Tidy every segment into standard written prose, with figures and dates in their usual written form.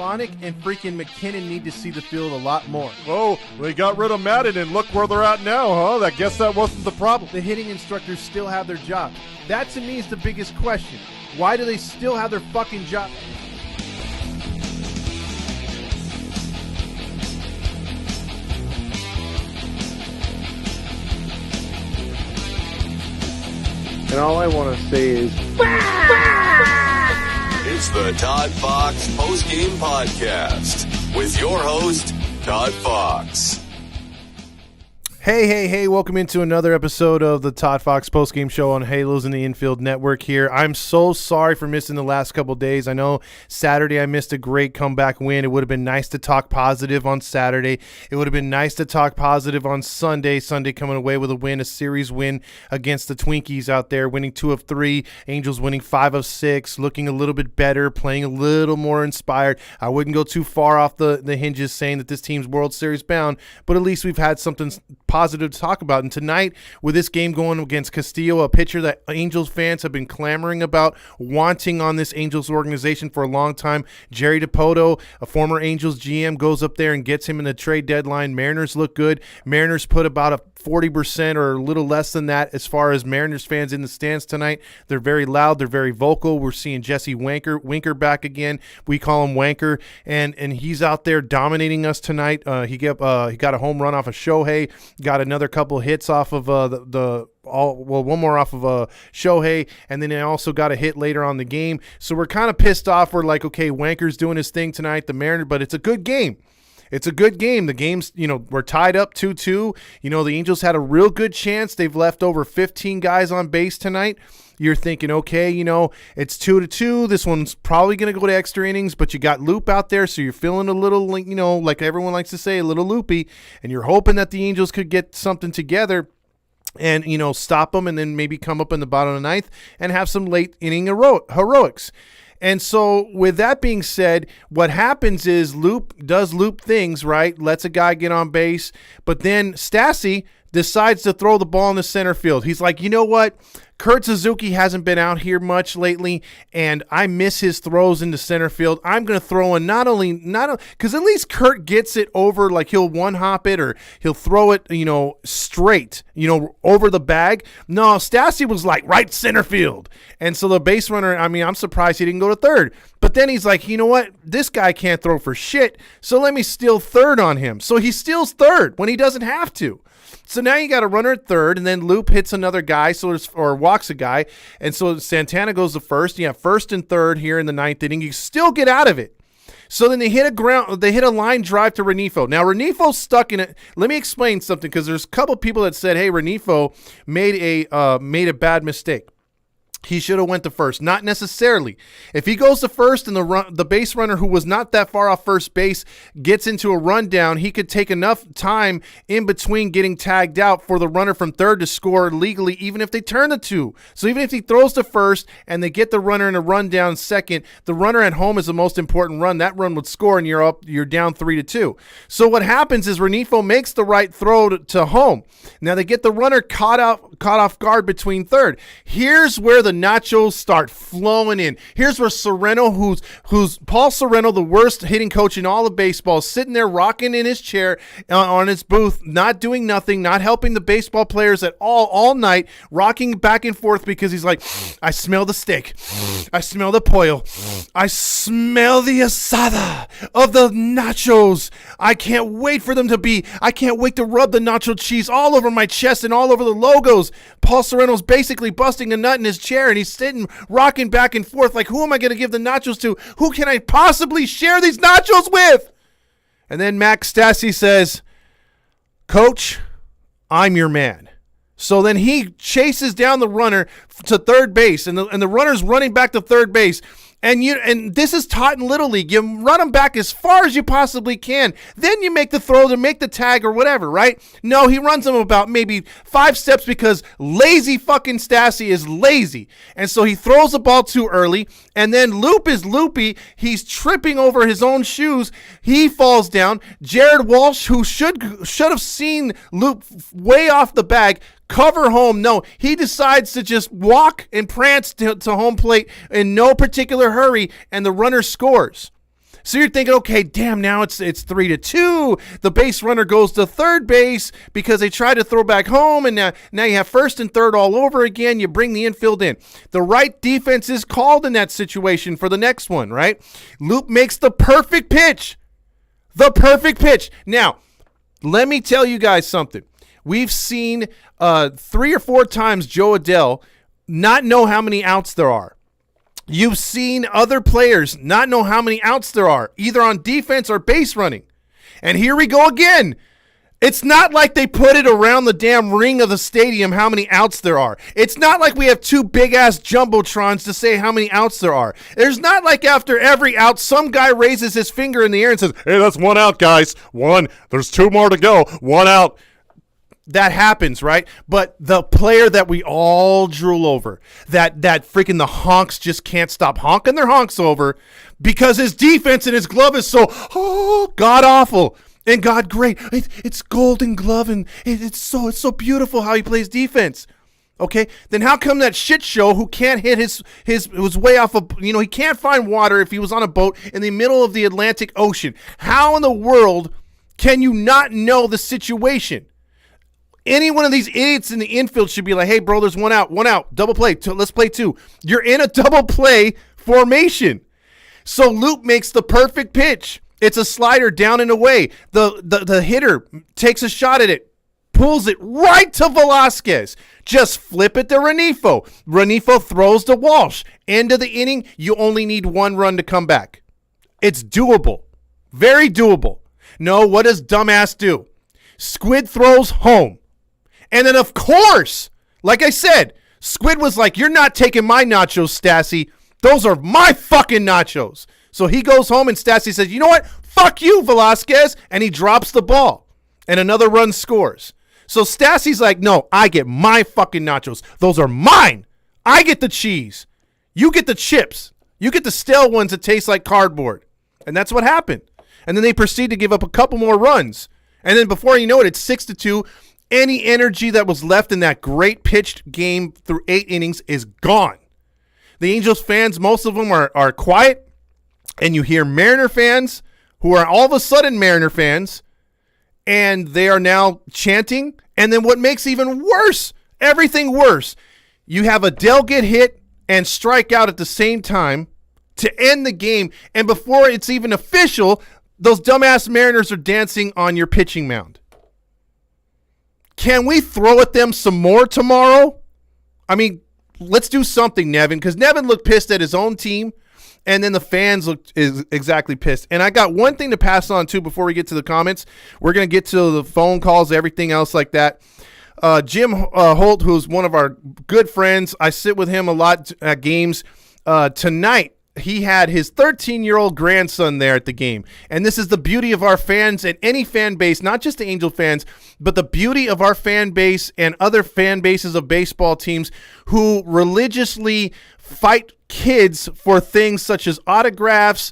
Stefanik and freaking McKinnon need to see the field a lot more. Oh, they got rid of Madden, and look where they're at now, huh? I guess that wasn't the problem. The hitting instructors still have their job. That, to me, is the biggest question. Why do they still have their fucking job? And all I want to say is... It's the Todd Fox Postgame Podcast with your host, Todd Fox. Hey, welcome into another episode of the Todd Fox Postgame Show on Halos in the Infield Network here. I'm so sorry for missing the last couple days. I know Saturday I missed a great comeback win. It would have been nice to talk positive on Saturday. It would have been nice to talk positive on Sunday. Sunday coming away with a win, a series win against the Twinkies out there, winning 2 of 3. Angels winning 5 of 6, looking a little bit better, playing a little more inspired. I wouldn't go too far off the hinges saying that this team's World Series bound, but at least we've had something positive to talk about. And tonight, with this game going against Castillo, a pitcher that Angels fans have been clamoring about, wanting on this Angels organization for a long time, Jerry DiPoto, a former Angels GM, goes up there and gets him in the trade deadline. Mariners look good. Mariners put about a 40% or a little less than that as far as Mariners fans in the stands tonight. They're very loud. They're very vocal. We're seeing Jesse Winker back again. We call him Wanker, and he's out there dominating us tonight. He got a home run off of Shohei, got another couple hits off of one more off of Shohei, and then they also got a hit later on the game. So we're kind of pissed off. We're like, okay, Wanker's doing his thing tonight, the Mariners, but it's a good game. It's a good game. The game's, we're tied up 2-2. The Angels had a real good chance. They've left over 15 guys on base tonight. You're thinking, okay, it's 2-2. This one's probably going to go to extra innings, but you got Loop out there, so you're feeling a little, like everyone likes to say, a little loopy, and you're hoping that the Angels could get something together and, stop them and then maybe come up in the bottom of the ninth and have some late inning heroics. And so with that being said, what happens is Loop does Loop things, right? Lets a guy get on base. But then Stassi decides to throw the ball in the center field. He's like, you know what? Kurt Suzuki hasn't been out here much lately, and I miss his throws into center field. I'm going to throw in not only because at least Kurt gets it over, like he'll one-hop it or he'll throw it, straight, over the bag. No, Stassi was like right center field. And so the base runner, I'm surprised he didn't go to third. But then he's like, you know what? This guy can't throw for shit, so let me steal third on him. So he steals third when he doesn't have to. So now you got a runner at third, and then Loop hits another guy, or walks a guy, and so Santana goes to first. You have first and third here in the ninth inning. You still get out of it. So then they hit a line drive to Renifo. Now Renifo's stuck in it. Let me explain something, because there's a couple people that said, hey, Renifo made a bad mistake. He should have went to first. Not necessarily. If he goes to first and the base runner who was not that far off first base gets into a rundown, he could take enough time in between getting tagged out for the runner from third to score legally, even if they turn the two. So even if he throws to first and they get the runner in a rundown second, the runner at home is the most important run. That run would score, and you're down 3-2. So what happens is Renifo makes the right throw to home. Now they get the runner caught off guard between third. Here's where the nachos start flowing in. Here's where Sereno, who's Paul Sereno, the worst hitting coach in all of baseball, sitting there rocking in his chair on his booth, not doing nothing, not helping the baseball players at all night, rocking back and forth because he's like, I smell the steak, I smell the pollo, I smell the asada of the nachos. I can't wait to rub the nacho cheese all over my chest and all over the logos. Paul Sereno's basically busting a nut in his chair, and he's sitting, rocking back and forth like, who am I going to give the nachos to? Who can I possibly share these nachos with? And then Max Stassi says, Coach, I'm your man. So then he chases down the runner to third base, and the runner's running back to third base. And this is taught in Little League. You run them back as far as you possibly can. Then you make the throw to make the tag or whatever, right? No, he runs them about maybe 5 steps because lazy fucking Stassi is lazy. And so he throws the ball too early. And then Loop is loopy. He's tripping over his own shoes. He falls down. Jared Walsh, who should have seen Loop way off the bag, cover home. No, he decides to just walk and prance to home plate in no particular hurry, and the runner scores. So you're thinking, okay, damn, now it's 3-2. The base runner goes to third base because they tried to throw back home, and now you have first and third all over again. You bring the infield in. The right defense is called in that situation for the next one, right? Loop makes the perfect pitch. The perfect pitch. Now, let me tell you guys something. We've seen 3 or 4 times Joe Adele not know how many outs there are. You've seen other players not know how many outs there are, either on defense or base running. And here we go again. It's not like they put it around the damn ring of the stadium how many outs there are. It's not like we have 2 big-ass jumbotrons to say how many outs there are. There's not like after every out, some guy raises his finger in the air and says, Hey, that's 1 out, guys. 1. There's 2 more to go. 1 out. that happens, right? But the player that we all drool over, that freaking the honks just can't stop honking their honks over because his defense and his glove is so god awful and god great. It's Golden Glove and it's so beautiful how he plays defense. Okay, then how come that shit show who can't hit his was way off of, he can't find water if he was on a boat in the middle of the Atlantic Ocean? How in the world can you not know the situation? Any one of these idiots in the infield should be like, hey, bro, there's one out, double play, let's play 2. You're in a double play formation. So Loop makes the perfect pitch. It's a slider down and away. The hitter takes a shot at it, pulls it right to Velasquez. Just flip it to Renifo. Renifo throws to Walsh. End of the inning, you only need 1 run to come back. It's doable. Very doable. No, what does dumbass do? Squid throws home. And then, of course, like I said, Squid was like, you're not taking my nachos, Stassi. Those are my fucking nachos. So he goes home and Stassi says, you know what? Fuck you, Velasquez. And he drops the ball. And another run scores. So Stassi's like, no, I get my fucking nachos. Those are mine. I get the cheese. You get the chips. You get the stale ones that taste like cardboard. And that's what happened. And then they proceed to give up a couple more runs. And then before you know it, it's 6-2. Any energy that was left in that great pitched game through 8 innings is gone. The Angels fans, most of them are quiet. And you hear Mariner fans who are all of a sudden Mariner fans. And they are now chanting. And then what makes even worse, everything worse, you have Adele get hit and strike out at the same time to end the game. And before it's even official, those dumbass Mariners are dancing on your pitching mound. Can we throw at them some more tomorrow? I mean, let's do something, Nevin, because Nevin looked pissed at his own team. And then the fans looked exactly pissed. And I got one thing to pass on, too, before we get to the comments. We're going to get to the phone calls, everything else like that. Jim Holt, who's one of our good friends, I sit with him a lot at games. Tonight, he had his 13-year-old grandson there at the game. And this is the beauty of our fans and any fan base, not just the Angel fans, but the beauty of our fan base and other fan bases of baseball teams who religiously fight kids for things such as autographs,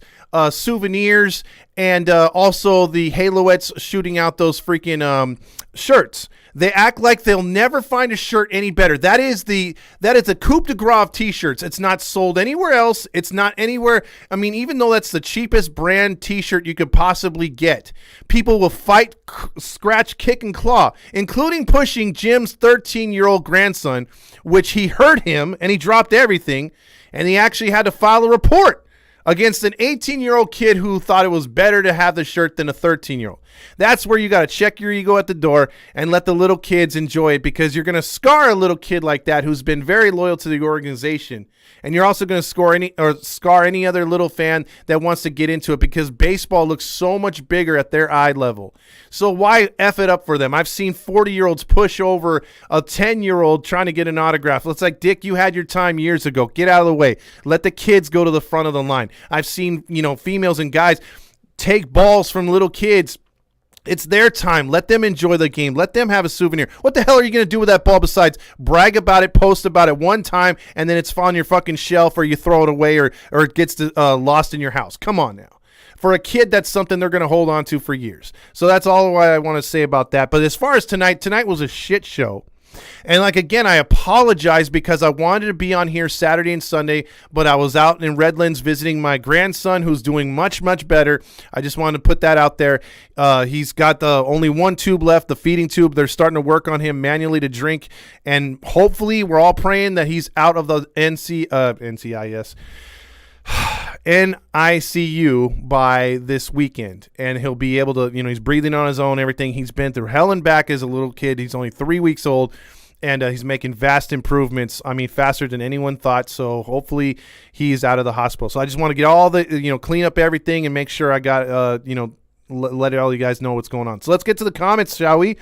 souvenirs, and also the Haloettes shooting out those freaking shirts. They act like they'll never find a shirt any better. That is a Coupe de Gras t-shirts. It's not sold anywhere else. It's not anywhere. I mean, even though that's the cheapest brand t-shirt you could possibly get, people will fight, scratch, kick, and claw, including pushing Jim's 13-year-old grandson, which he hurt him, and he dropped everything, and he actually had to file a report against an 18-year-old kid who thought it was better to have the shirt than a 13-year-old. That's where you got to check your ego at the door and let the little kids enjoy it, because you're going to scar a little kid like that who's been very loyal to the organization. And you're also going to scar any other little fan that wants to get into it, because baseball looks so much bigger at their eye level. So why F it up for them? I've seen 40-year-olds push over a 10-year-old trying to get an autograph. It's like, Dick, you had your time years ago. Get out of the way. Let the kids go to the front of the line. I've seen, females and guys take balls from little kids. It's their time. Let them enjoy the game. Let them have a souvenir. What the hell are you going to do with that ball besides brag about it, post about it one time, and then it's on your fucking shelf, or you throw it away, or it gets lost in your house? Come on now. For a kid, that's something they're going to hold on to for years. So that's all I want to say about that. But as far as tonight was a shit show. And like, again, I apologize because I wanted to be on here Saturday and Sunday, but I was out in Redlands visiting my grandson who's doing much, much better. I just wanted to put that out there. He's got the only one tube left, the feeding tube. They're starting to work on him manually to drink. And hopefully we're all praying that he's out of the NCIS. NICU by this weekend, and he'll be able to, he's breathing on his own, everything. He's been through hell and back as a little kid. He's only 3 weeks old, and he's making vast improvements. I mean, faster than anyone thought. So hopefully he's out of the hospital. So I just want to get all the, clean up everything and make sure I got, let all you guys know what's going on. So let's get to the comments, shall we?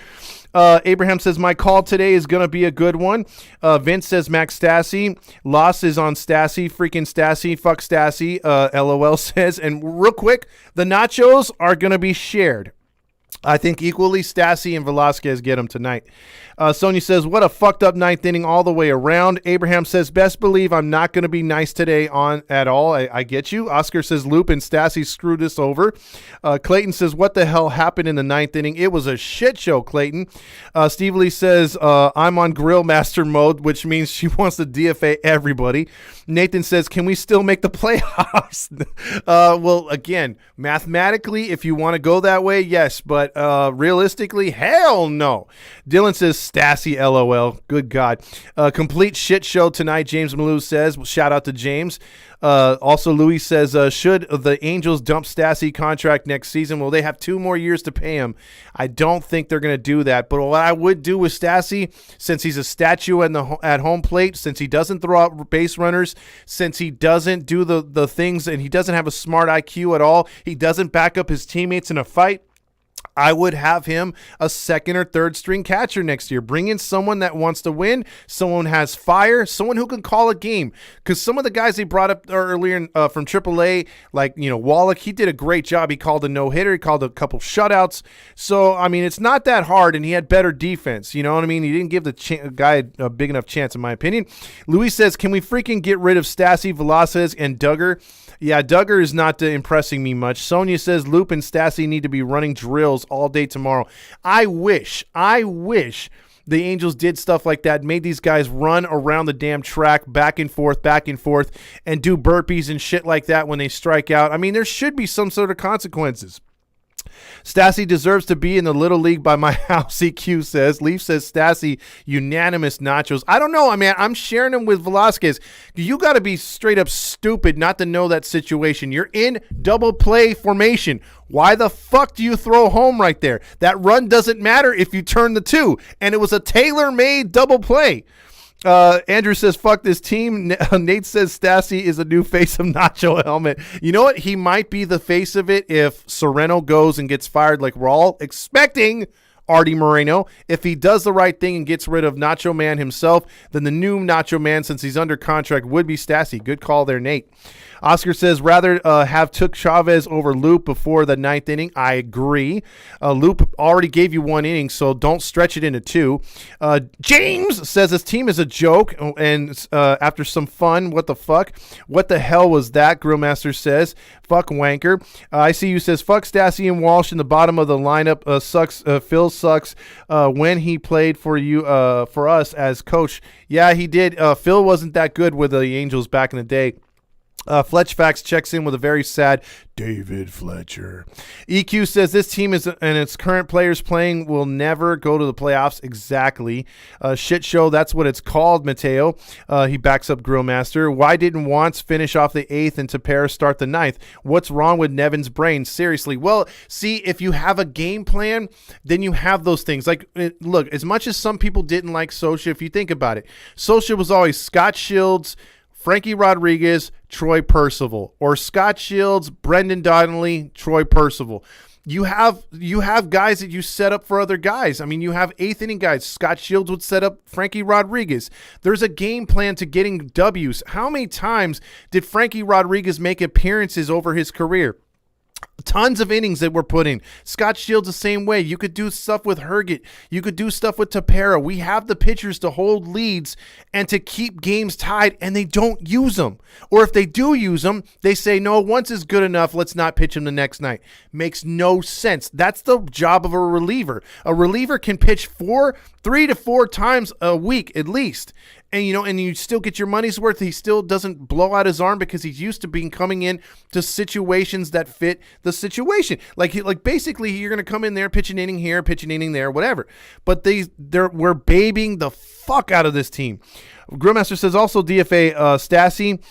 Abraham says, my call today is going to be a good one. Vince says, Max Stassi. Loss is on Stassi. Freaking Stassi. Fuck Stassi. LOL says, and real quick, the nachos are going to be shared. I think equally Stassi and Velasquez get them tonight. Sonia says, what a fucked up ninth inning all the way around. Abraham says, best believe I'm not going to be nice today on at all. I get you. Oscar says, Loop and Stassi screwed us over. Clayton says, what the hell happened in the ninth inning? It was a shit show, Clayton. Steve Lee says, I'm on grill master mode, which means she wants to DFA everybody. Nathan says, can we still make the playoffs? Well, again, mathematically, if you want to go that way, yes, but realistically, hell no. Dylan says, Stassi, LOL. Good God. Complete shit show tonight, James Malou says. Shout out to James. Also, Louis says, should the Angels dump Stassi contract next season? Well, they have 2 more years to pay him. I don't think they're going to do that. But what I would do with Stassi, since he's a statue at home plate, since he doesn't throw out base runners, since he doesn't do the things, and he doesn't have a smart IQ at all, he doesn't back up his teammates in a fight, I would have him a second or third string catcher next year. Bring in someone that wants to win, someone who has fire, someone who can call a game. Because some of the guys they brought up earlier from AAA, like, Wallach, he did a great job. He called a no-hitter. He called a couple shutouts. So, I mean, it's not that hard, and he had better defense. You know what I mean? He didn't give the guy a big enough chance, in my opinion. Louis says, can we freaking get rid of Stassi, Velasquez, and Duggar? Yeah, Duggar is not impressing me much. Sonia says Loop and Stassi need to be running drills all day tomorrow. I wish the Angels did stuff like that, made these guys run around the damn track back and forth, and do burpees and shit like that when they strike out. I mean, there should be some sort of consequences. Stassi deserves to be in the Little League by my house, EQ says. Leaf says Stassi, unanimous nachos. I don't know. I mean, I'm sharing them with Velasquez. You got to be straight up stupid not to know that situation. You're in double play formation. Why the fuck do you throw home right there? That run doesn't matter if you turn the 2. And it was a tailor-made double play. Andrew says, fuck this team. Nate says Stassi is a new face of Nacho Helmet. You know what? He might be the face of it if Sereno goes and gets fired like we're all expecting Artie Moreno. If he does the right thing and gets rid of Nacho Man himself, then the new Nacho Man, since he's under contract, would be Stassi. Good call there, Nate. Oscar says, rather have took Chavez over Loop before the 9th inning. I agree. Loop already gave you 1 inning, so don't stretch it into 2. James says this team is a joke, and after some fun, what the fuck? What the hell was that? Grillmaster says, fuck wanker. ICU says, fuck Stassi and Walsh in the bottom of the lineup. Sucks. Phil sucks when he played for you, for us as coach. Yeah, he did. Phil wasn't that good with the Angels back in the day. Fletchfax checks in with a very sad David Fletcher. EQ says this team is and its current players playing will never go to the playoffs. Exactly. Shit show, that's what it's called, Mateo. He backs up Grillmaster. Why didn't Wantz finish off the 8th and Tapera start the 9th? What's wrong with Nevin's brain? Seriously. Well, see, if you have a game plan, then you have those things. Like, look, as much as some people didn't like Socha, if you think about it, Socha was always Scott Shields, Frankie Rodriguez, Troy Percival, or Scott Shields, Brendan Donnelly, Troy Percival. You have guys that you set up for other guys. I mean, you have 8th inning guys. Scott Shields would set up Frankie Rodriguez. There's a game plan to getting W's. How many times did Frankie Rodriguez make appearances over his career? Tons of innings that we're putting. Scott Shields the same way. You could do stuff with Herget. You could do stuff with Tapera. We have the pitchers to hold leads and to keep games tied, and they don't use them. Or if they do use them, they say, no, once is good enough. Let's not pitch him the next night. Makes no sense. That's the job of a reliever. A reliever can pitch 3 to 4 times a week at least. And you still get your money's worth. He still doesn't blow out his arm because he's used to coming in to situations that fit the situation. Like basically you're going to come in there, pitch an inning here, pitch an inning there, whatever. But we're babying the fuck out of this team. Grillmaster says also DFA Stassi.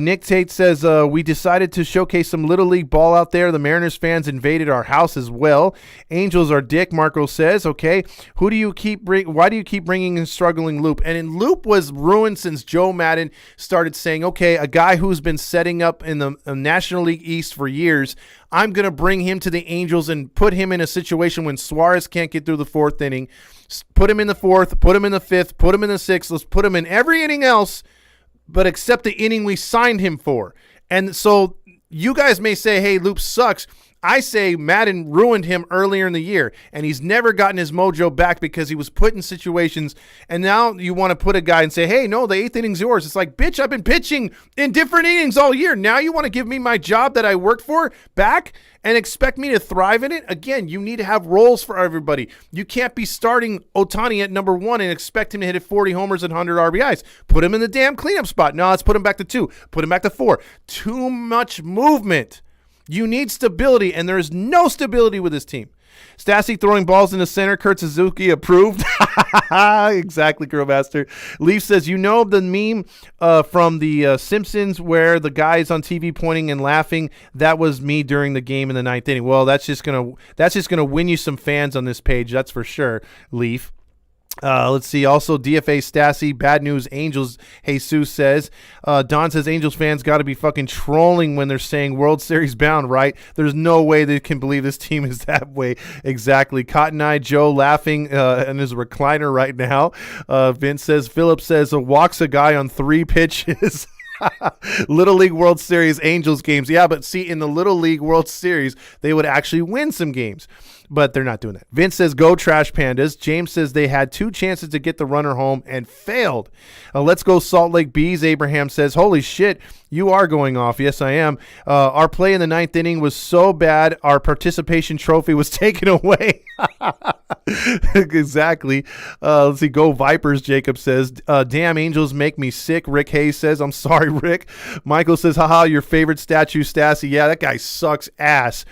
Nick Tate says, we decided to showcase some Little League ball out there. The Mariners fans invaded our house as well. Angels are dick, Marco says. Okay, why do you keep bringing in struggling Loop? And Loop was ruined since Joe Madden started saying, okay, a guy who's been setting up in the National League East for years, I'm going to bring him to the Angels and put him in a situation when Suarez can't get through the 4th inning. Put him in the 4th, put him in the 5th, put him in the 6th. Let's put him in every inning else but except the inning we signed him for. And so you guys may say, hey, Loop sucks. I say Madden ruined him earlier in the year, and he's never gotten his mojo back because he was put in situations, and now you want to put a guy and say, hey, no, the 8th inning's yours. It's like, bitch, I've been pitching in different innings all year. Now you want to give me my job that I worked for back and expect me to thrive in it? Again, you need to have roles for everybody. You can't be starting Ohtani at number 1 and expect him to hit 40 homers and 100 RBIs. Put him in the damn cleanup spot. No, let's put him back to 2. Put him back to 4. Too much movement. You need stability, and there is no stability with this team. Stassi throwing balls in the center. Kurt Suzuki approved. Exactly, Grillmaster. Leaf says, you know the meme from the Simpsons where the guy is on TV pointing and laughing? That was me during the game in the 9th inning. Well, that's just gonna win you some fans on this page. That's for sure, Leaf. Let's see. Also, DFA Stassi, bad news, Angels, Jesus says. Don says, Angels fans got to be fucking trolling when they're saying World Series bound, right? There's no way they can believe this team is that way. Exactly. Cotton Eye Joe laughing in his recliner right now. Vince says, Philip says, walks a guy on 3 pitches. Little League World Series Angels games. Yeah, but see, in the Little League World Series, they would actually win some games. But they're not doing that. Vince says, go Trash Pandas. James says they had 2 chances to get the runner home and failed. Let's go Salt Lake Bees. Abraham says, holy shit, you are going off. Yes, I am. Our play in the 9th inning was so bad, our participation trophy was taken away. Exactly. Let's see. Go Vipers, Jacob says. Damn, Angels make me sick. Rick Hayes says, I'm sorry, Rick. Michael says, haha, your favorite statue, Stassi. Yeah, that guy sucks ass.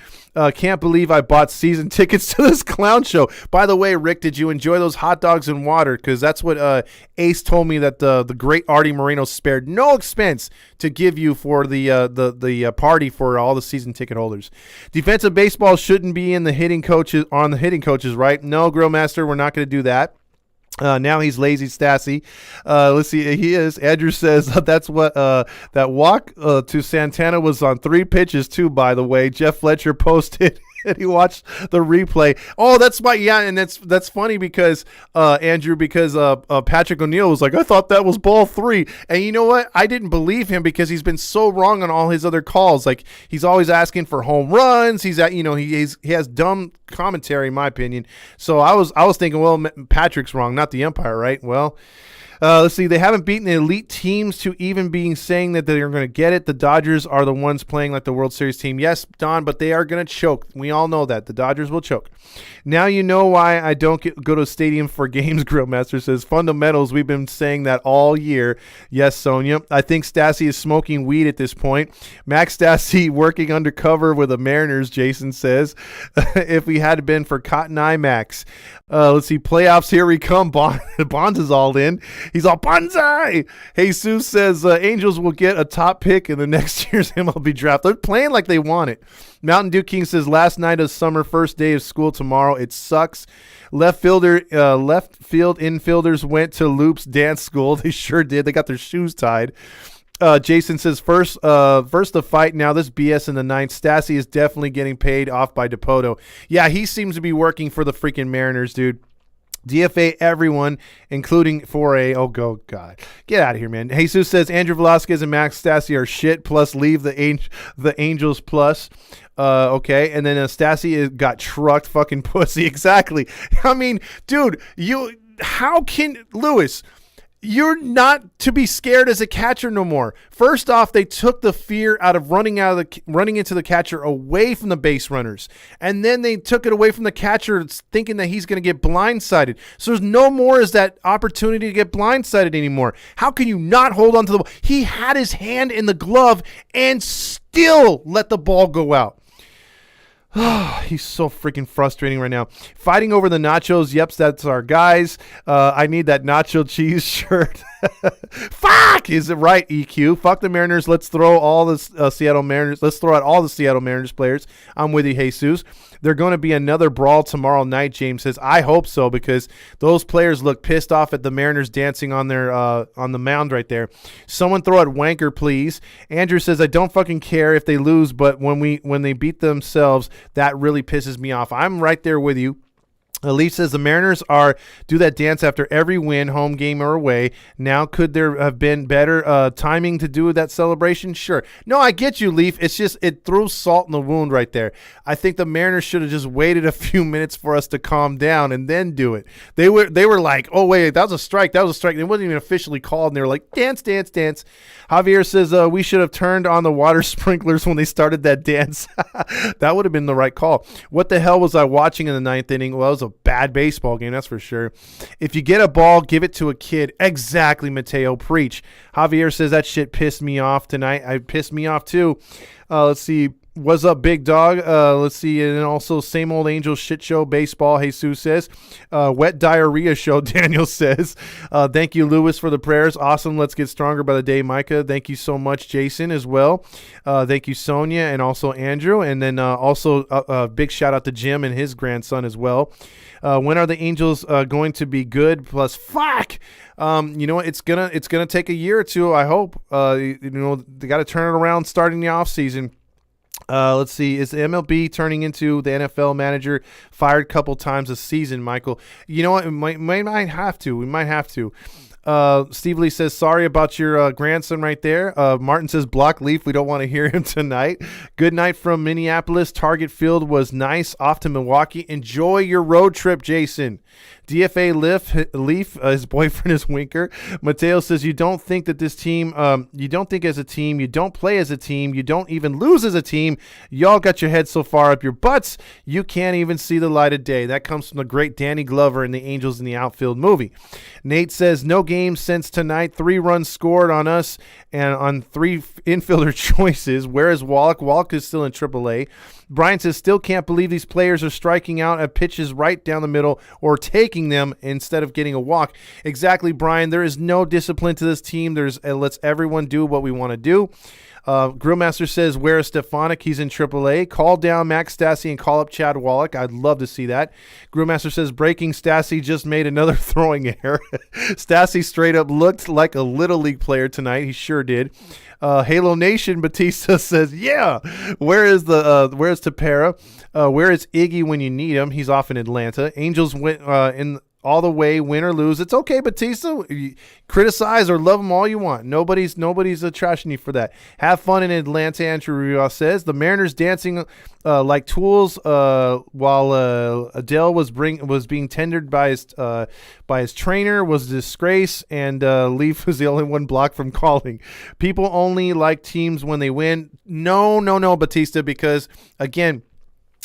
Can't believe I bought season tickets to this clown show. By the way, Rick, did you enjoy those hot dogs and water? Because that's what Ace told me that the great Artie Moreno spared no expense to give you for the party for all the season ticket holders. Defensive baseball shouldn't be in the hitting coaches right? No, Grillmaster, we're not going to do that. Now he's lazy, Stassi. Let's see. He is. Andrew says that's what that walk to Santana was on 3 pitches too. By the way, Jeff Fletcher posted. And he watched the replay. Oh, that's and that's funny because Andrew, because Patrick O'Neill was like, I thought that was ball 3, and you know what? I didn't believe him because he's been so wrong on all his other calls. Like he's always asking for home runs. He has dumb commentary in my opinion. So I was thinking, well, Patrick's wrong, not the umpire, right? Well. Let's see. They haven't beaten the elite teams to even being saying that they're going to get it. The Dodgers are the ones playing like the World Series team. Yes, Don, but they are going to choke. We all know that. The Dodgers will choke. Now you know why I don't go to a stadium for games, Grillmaster says. Fundamentals, we've been saying that all year. Yes, Sonia. I think Stassi is smoking weed at this point. Max Stassi working undercover with the Mariners, Jason says. If we had been for Cotton Eye Max. Let's see. Playoffs, here we come. Bonds is all in. He's all bonsai. Jesus says Angels will get a top pick in the next year's MLB draft. They're playing like they want it. Mountain Dew King says last night of summer, first day of school tomorrow. It sucks. Left field infielders went to Loop's dance school. They sure did. They got their shoes tied. Jason says first the fight. Now this BS in the 9th. Stassi is definitely getting paid off by Dipoto. Yeah, he seems to be working for the freaking Mariners, dude. DFA everyone, including 4A. Oh, go God. Get out of here, man. Jesus says Andrew Velasquez and Max Stassi are shit, plus leave the Angels plus. Okay. And then Stassi got trucked, fucking pussy. Exactly. I mean, dude, how can Lewis... You're not to be scared as a catcher no more. First off, they took the fear out of running into the catcher away from the base runners. And then they took it away from the catcher thinking that he's going to get blindsided. So there's no more is that opportunity to get blindsided anymore. How can you not hold on to the ball? He had his hand in the glove and still let the ball go out. He's so freaking frustrating right now. Fighting over the nachos. Yep, that's our guys. I need that nacho cheese shirt. Fuck! Is it right, EQ? Fuck the Mariners. Let's throw all the Seattle Mariners. Let's throw out all the Seattle Mariners players. I'm with you, Jesus. They're going to be another brawl tomorrow night, James says. I hope so, because those players look pissed off at the Mariners dancing on their on the mound right there. Someone throw out Wanker, please. Andrew says, I don't fucking care if they lose, but when they beat themselves, that really pisses me off. I'm right there with you. Elise says the Mariners do that dance after every win, home game or away. Now, could there have been better timing to do that celebration? Sure. No, I get you, Leaf. It's just it throws salt in the wound right there. I think the Mariners should have just waited a few minutes for us to calm down and then do it. They were like, oh wait, that was a strike. That was a strike. It wasn't even officially called, and they were like, dance, dance, dance. Javier says we should have turned on the water sprinklers when they started that dance. That would have been the right call. What the hell was I watching in the ninth inning? Well, it was a bad baseball game, that's for sure. If you get a ball, give it to a kid. Exactly, Mateo. Preach. Javier says that shit pissed me off tonight. It pissed me off too. Let's see. What's up, big dog? Let's see. And also, same old Angels shit show baseball, Jesus says. Wet diarrhea show, Daniel says. Thank you, Lewis, for the prayers. Awesome. Let's get stronger by the day, Micah. Thank you so much, Jason, as well. Thank you, Sonia, and also Andrew. And then also a big shout out to Jim and his grandson as well. When are the Angels going to be good? Plus, fuck. You know, it's gonna take a year or two, I hope. They got to turn it around starting the offseason. Let's see. Is the MLB turning into the NFL manager fired a couple times a season, Michael? You know what? We might have to. We might have to. Steve Lee says, sorry about your grandson right there. Martin says, block Leaf. We don't want to hear him tonight. Good night from Minneapolis. Target Field was nice. Off to Milwaukee. Enjoy your road trip, Jason. DFA Leaf, his boyfriend is Winker. Mateo says, you don't think that this team, you don't think as a team, you don't play as a team, you don't even lose as a team. Y'all got your head so far up your butts, you can't even see the light of day. That comes from the great Danny Glover in the Angels in the Outfield movie. Nate says, no game since tonight. 3 runs scored on us and on 3 infielder choices. Where is Wallach? Wallach is still in AAA. Brian says, still can't believe these players are striking out at pitches right down the middle or taking them instead of getting a walk. Exactly, Brian. There is no discipline to this team. Let's everyone do what we want to do. Grillmaster says, where is Stefanik? He's in AAA. Call down Max Stassi and call up Chad Wallach. I'd love to see that. Grillmaster says, breaking Stassi just made another throwing error. Stassi straight up looked like a Little League player tonight. He sure did. Halo Nation Batista says, yeah. Where's Tapera? Where is Iggy when you need him? He's off in Atlanta. Angels went in all the way, win or lose. It's okay, Batista. Criticize or love them all you want. Nobody's trashing you for that. Have fun in Atlanta, Andrew Rios says. The Mariners dancing like tools while Adele was being tendered by his trainer was a disgrace, and Leaf was the only one blocked from calling. People only like teams when they win. No, Batista, because, again,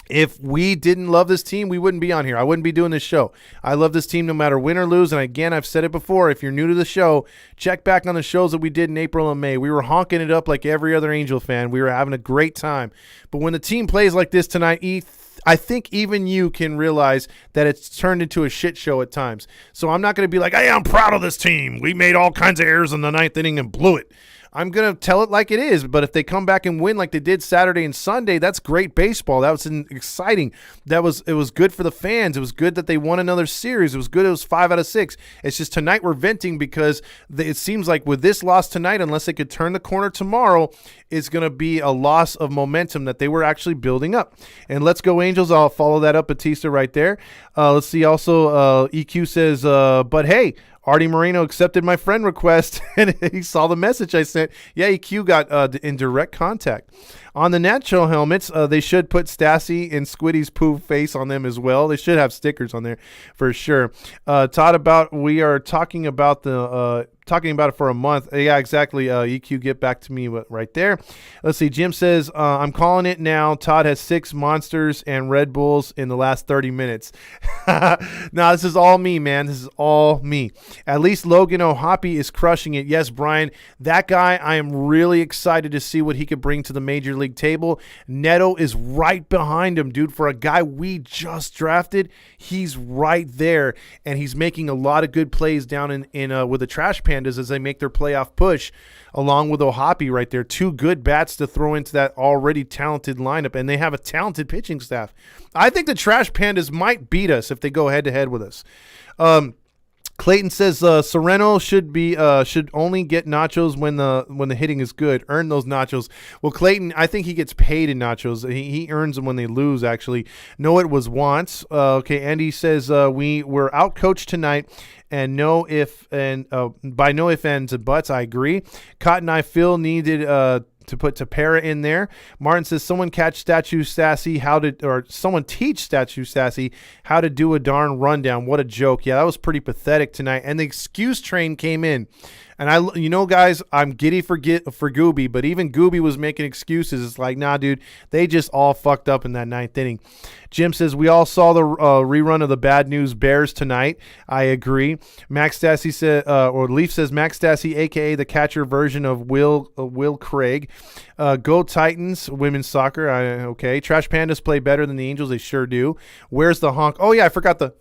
if we didn't love this team, we wouldn't be on here. I wouldn't be doing this show. I love this team no matter win or lose. And again, I've said it before. If you're new to the show, check back on the shows that we did in April and May. We were honking it up like every other Angel fan. We were having a great time. But when the team plays like this tonight, I think even you can realize that it's turned into a shit show at times. So I'm not going to be like, hey, I'm proud of this team. We made all kinds of errors in the ninth inning and blew it. I'm going to tell it like it is. But if they come back and win like they did Saturday and Sunday, that's great baseball. That was exciting. It was good for the fans. It was good that they won another series. It was good. It was 5 out of 6. It's just tonight we're venting because it seems like with this loss tonight, unless they could turn the corner tomorrow, it's going to be a loss of momentum that they were actually building up. And let's go Angels. I'll follow that up, Batista, right there. Let's see. Also, EQ says, but hey, Artie Moreno accepted my friend request, and he saw the message I sent. Yeah, EQ got in direct contact. On the Nacho helmets, they should put Stassi and Squiddy's poo face on them as well. They should have stickers on there for sure. Todd, we are talking about it for a month. Yeah, exactly. EQ, get back to me right there. Let's see. Jim says, I'm calling it now. Todd has 6 Monsters and Red Bulls in the last 30 minutes. No, this is all me, man. This is all me. At least Logan O'Hoppe is crushing it. Yes, Brian, that guy, I am really excited to see what he could bring to the Major League table. Neto is right behind him, dude. For a guy we just drafted, he's right there, and he's making a lot of good plays down in with the Trash Pandas as they make their playoff push, along with O'Hoppe right there. 2 good bats to throw into that already talented lineup, and they have a talented pitching staff. I think the Trash Pandas might beat us if they go head-to-head with us. Clayton says Sereno should only get nachos when the hitting is good. Earn those nachos. Well, Clayton, I think he gets paid in nachos. He earns them when they lose. Actually, no, it was once. Okay, Andy says we were out coached tonight. And by no ifs, ands, and buts, I agree. Cotton Eye Phil needed to put Tapera in there. Martin says someone teach Statue Sassy how to do a darn rundown. What a joke. Yeah, that was pretty pathetic tonight. And the excuse train came in. And guys, I'm giddy for Gooby, but even Gooby was making excuses. It's like, nah, dude, they just all fucked up in that 9th inning. Jim says we all saw the rerun of the Bad News Bears tonight. I agree. Max Stassi said, or Leaf says Max Stassi, aka the catcher version of Will Craig. Go Titans, women's soccer. Okay. Trash Pandas play better than the Angels. They sure do. Where's the honk? Oh yeah, I forgot the.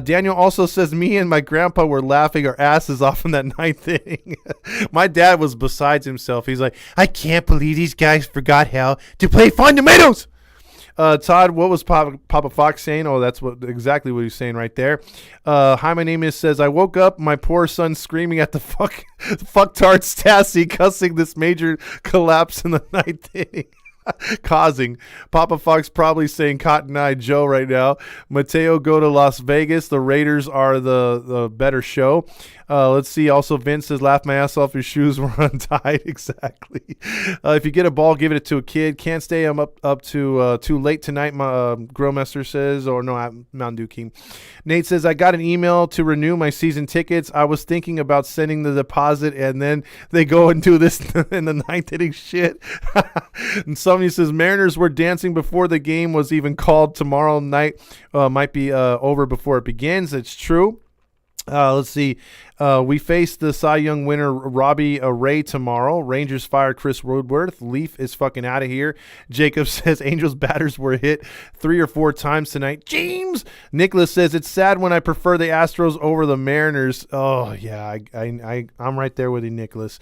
Daniel also says, me and my grandpa were laughing our asses off in that 9th inning. My dad was besides himself. He's like, I can't believe these guys forgot how to play fundamentals. Todd, what was Papa Fox saying? Oh, that's exactly what he's saying right there. Hi, my name is says, I woke up, my poor son screaming at the fucktard Stassi, cussing this major collapse in the 9th inning. Causing Papa Fox probably saying Cotton Eye Joe right now. Mateo go to Las Vegas. The Raiders are the better show. Let's see. Also, Vince says, laugh my ass off. Your shoes were untied. Exactly. If you get a ball, give it to a kid. Can't stay. I'm up to too late tonight. My Grillmaster says, or no, Mountain Dew King. Nate says, I got an email to renew my season tickets. I was thinking about sending the deposit, and then they go and do this in the 9th inning shit. And somebody says, Mariners were dancing before the game was even called. Tomorrow night might be over before it begins. It's true. Let's see. We face the Cy Young winner Robbie Ray tomorrow. Rangers fire Chris Woodworth. Leaf is fucking out of here. Jacob says Angels batters were hit 3 or 4 times tonight. James! Nicholas says it's sad when I prefer the Astros over the Mariners. Oh, yeah. I'm right there with you, Nicholas.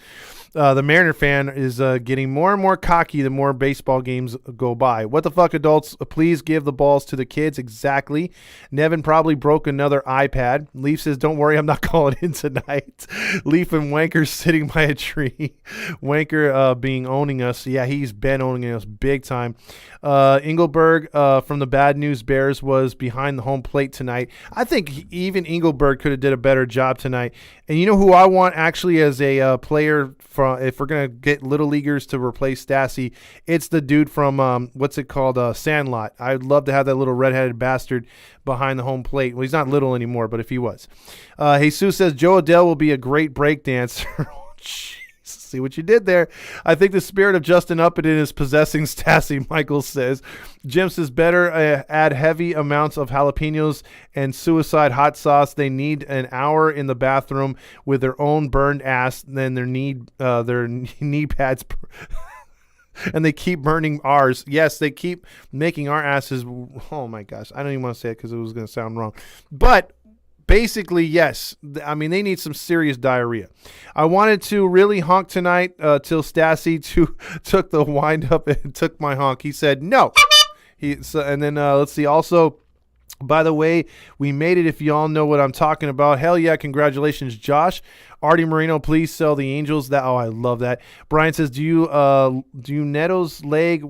The Mariner fan is getting more and more cocky the more baseball games go by. What the fuck, adults? Please give the balls to the kids. Exactly. Nevin probably broke another iPad. Leaf says, don't worry, I'm not calling in tonight. Leaf and Wanker sitting by a tree. Wanker owning us. Yeah, he's been owning us big time. Engelberg from the Bad News Bears was behind the home plate tonight. I think even Engelberg could have did a better job tonight. And you know who I want actually as a player if we're going to get little leaguers to replace Stassi, it's the dude from, Sandlot. I'd love to have that little redheaded bastard behind the home plate. Well, he's not little anymore, but if he was. Jesus says Joe Adele will be a great break dancer. Oh, jeez. See what you did there. I think the spirit of Justin Upton is possessing Stassi, Michael says. Jim says better add heavy amounts of jalapenos and suicide hot sauce. They need an hour in the bathroom with their own burned ass than their knee pads. And they keep burning ours. Yes, they keep making our asses. Oh, my gosh. I don't even want to say it because it was going to sound wrong. But basically, yes. I mean, they need some serious diarrhea. I wanted to really honk tonight till Stassi took the wind up and took my honk. He said no. And then let's see. Also, by the way, we made it. If y'all know what I'm talking about, hell yeah! Congratulations, Josh. Artie Moreno, please sell the Angels. I love that. Brian says, do you Neto's leg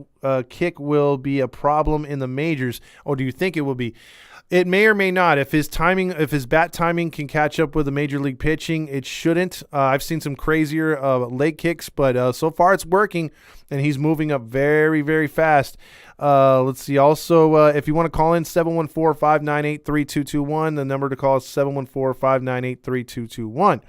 kick will be a problem in the majors, or do you think it will be? It may or may not. If his bat timing can catch up with the major league pitching, it shouldn't. I've seen some crazier leg kicks, but so far it's working, and he's moving up very, very fast. Let's see. Also, if you want to call in, 714-598-3221. The number to call is 714-598-3221.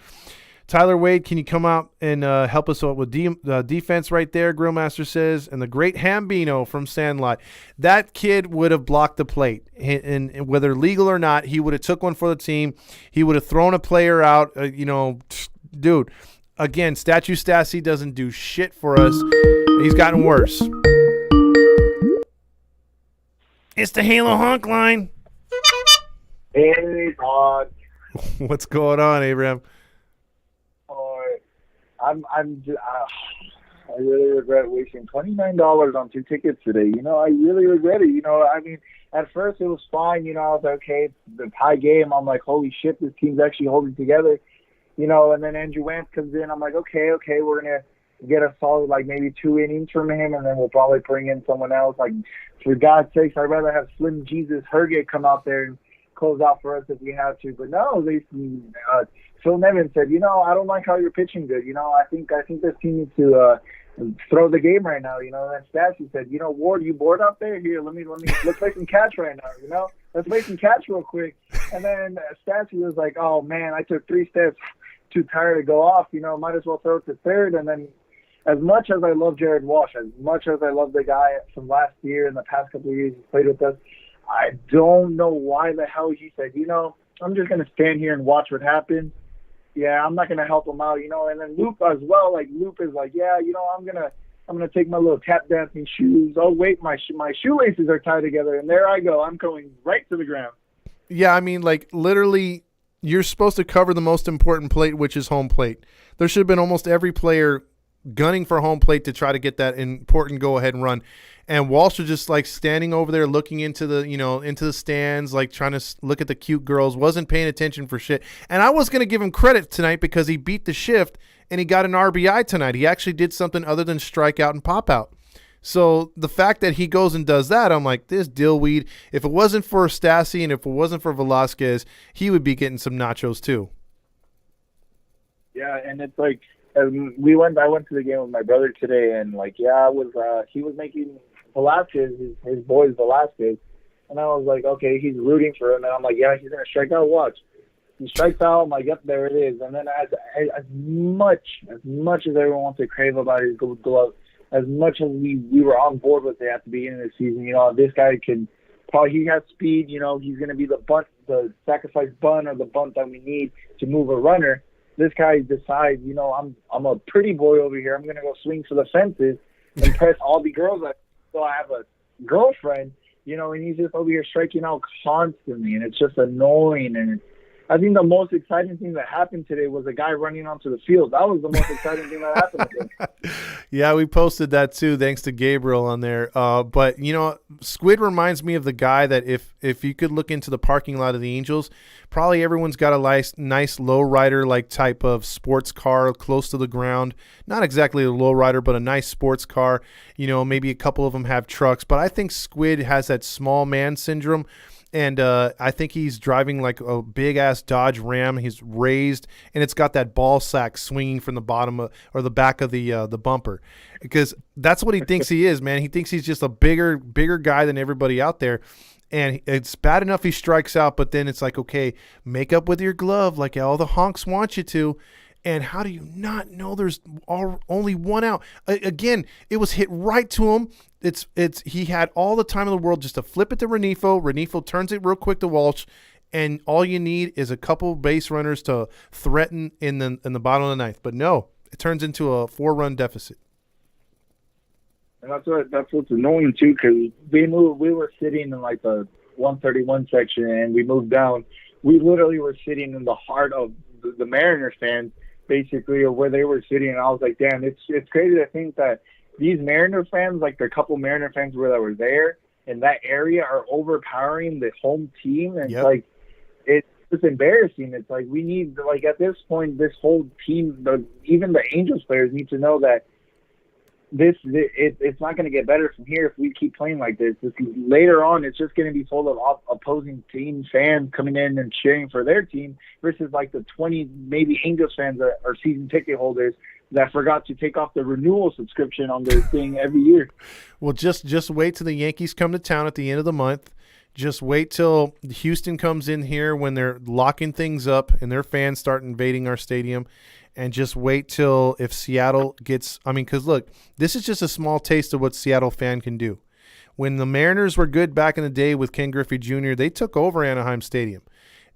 Tyler Wade, can you come out and help us out with defense right there? Grillmaster says, and the great Hambino from Sandlot. That kid would have blocked the plate, and whether legal or not, he would have took one for the team. He would have thrown a player out. Dude. Again, Statue Stassi doesn't do shit for us. He's gotten worse. It's the Halo Honk line. Hey, Todd. What's going on, Abraham? I really regret wasting $29 on 2 tickets today. I really regret it. I mean, at first it was fine. I was like, okay, the tie game. I'm like, holy shit, this team's actually holding together. And then Andrew Wentz comes in. I'm like, okay, we're gonna get a solid like maybe 2 innings from him, and then we'll probably bring in someone else. Like, for God's sakes, I'd rather have Slim Jesus Herget come out there and close out for us if we have to. But no, Phil Nevin said, I don't like how you're pitching good. I think this team needs to throw the game right now. And then Stassi said, Ward, you bored out there? Here, let's play some catch right now. Let's play some catch real quick. And then Stassi was like, oh man, I took 3 steps, too tired to go off. Might as well throw it to third. And then, as much as I love Jared Walsh, as much as I love the guy from last year and the past couple of years he's played with us, I don't know why the hell he said, I'm just going to stand here and watch what happens. Yeah, I'm not going to help him out, And then Loop as well, Loop is like, yeah, I'm going to take my little tap dancing shoes. Oh, wait, my shoelaces are tied together, and there I go. I'm going right to the ground. Yeah, I mean, literally, you're supposed to cover the most important plate, which is home plate. There should have been almost every player gunning for home plate to try to get that important go-ahead run. And Walsh was just standing over there looking into the stands, trying to look at the cute girls, wasn't paying attention for shit. And I was going to give him credit tonight because he beat the shift and he got an RBI tonight. He actually did something other than strike out and pop out. So the fact that he goes and does that, I'm like, this dillweed, if it wasn't for Stassi and if it wasn't for Velasquez, he would be getting some nachos too. Yeah, and it's like, I went to the game with my brother today, and he was making Velasquez, his boy is Velasquez, and I was like, okay, he's rooting for him, and I'm like, yeah, he's gonna strike out. Watch, he strikes out. I'm like, yep, there it is. And then as much as everyone wants to crave about his glove, as much as we were on board with it at the beginning of the season, this guy he has speed. He's gonna be the sacrifice bunt or the bunt that we need to move a runner. This guy decides, I'm a pretty boy over here. I'm going to go swing for the fences, impress all the girls. So I have a girlfriend, and he's just over here striking out constantly, and it's just annoying. And I think the most exciting thing that happened today was a guy running onto the field. That was the most exciting thing that happened today. Yeah, we posted that too, thanks to Gabriel on there. But, Squid reminds me of the guy that if you could look into the parking lot of the Angels, probably everyone's got a nice lowrider type of sports car close to the ground. Not exactly a lowrider, but a nice sports car. Maybe a couple of them have trucks. But I think Squid has that small man syndrome. And I think he's driving a big-ass Dodge Ram. He's raised, and it's got that ball sack swinging from the bottom or the back of the bumper, because that's what he thinks he is, man. He thinks he's just a bigger guy than everybody out there, and it's bad enough he strikes out, but then it's like, okay, make up with your glove like all the honks want you to. And how do you not know there's only one out? Again, it was hit right to him. He had all the time in the world just to flip it to Renifo. Renifo turns it real quick to Walsh, and all you need is a couple base runners to threaten in the bottom of the ninth. But no, it turns into a 4-run deficit. And that's what's annoying too, because we were sitting in the 131 section, and we moved down we literally were sitting in the heart of the Mariners fans, basically, or where they were sitting. And I was like, damn, it's crazy to think that these Mariner fans, like the couple Mariner fans that were there in that area, are overpowering the home team. And Yep. it's like, it's embarrassing. It's like we need, like, at this point, this whole team, even the Angels players need to know that it's not going to get better from here if we keep playing like this. Later on, it's just going to be full of opposing team fans coming in and cheering for their team versus like the 20 maybe Angels fans that are season ticket holders that forgot to take off the renewal subscription on their thing every year. Well, just wait till the Yankees come to town at the end of the month. Just wait till Houston comes in here when they're locking things up and their fans start invading our stadium. And just wait till if Seattle gets – I mean, because, look, this is just a small taste of what Seattle fan can do. When the Mariners were good back in the day with Ken Griffey Jr., they took over Anaheim Stadium.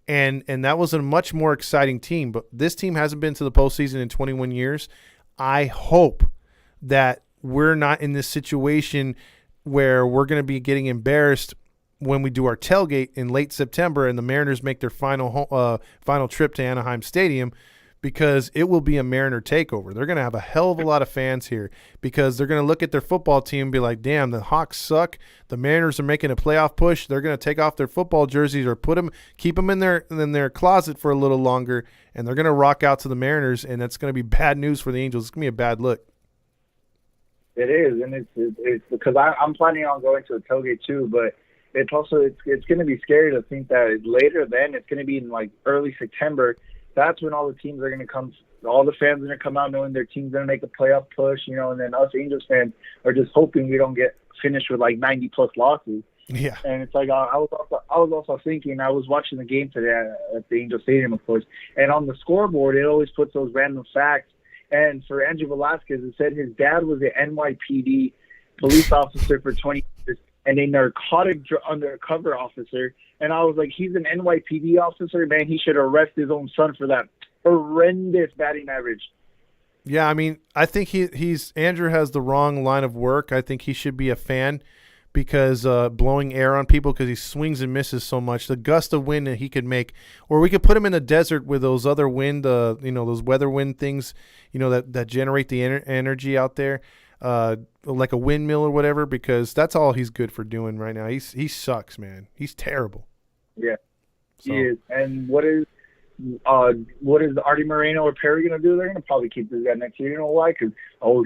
And that was a much more exciting team. But this team hasn't been to the postseason in 21 years. I hope that we're not in this situation where we're going to be getting embarrassed when we do our tailgate in late September and the Mariners make their final trip to Anaheim Stadium, because it will be a Mariner takeover. They're going to have a hell of a lot of fans here because they're going to look at their football team and be like, damn, the Hawks suck. The Mariners are making a playoff push. They're going to take off their football jerseys or keep them in their closet for a little longer, and they're going to rock out to the Mariners, and that's going to be bad news for the Angels. It's going to be a bad look. It is, and it's because I'm planning on going to a tailgate too, but it's going to be scary to think that later then it's going to be in like early September. That's when all the teams are going to come, all the fans are going to come out knowing their team's going to make a playoff push, and then us Angels fans are just hoping we don't get finished with like 90-plus losses. Yeah. And it's like I was also thinking, I was watching the game today at the Angel Stadium, of course, and on the scoreboard it always puts those random facts. And for Andrew Velasquez, it said his dad was an NYPD police officer for 20 years and a narcotic undercover officer. And I was like, he's an NYPD officer, man. He should arrest his own son for that horrendous batting average. Yeah, I mean, I think Andrew has the wrong line of work. I think he should be a fan because blowing air on people because he swings and misses so much. The gust of wind that he could make, or we could put him in the desert with those other wind, those weather wind things, that generate the energy out there. Like a windmill or whatever, because that's all he's good for doing right now. He sucks, man. He's terrible. Yeah, so. He is. And what is Artie Moreno or Perry going to do? They're going to probably keep this guy next year. You know why? Because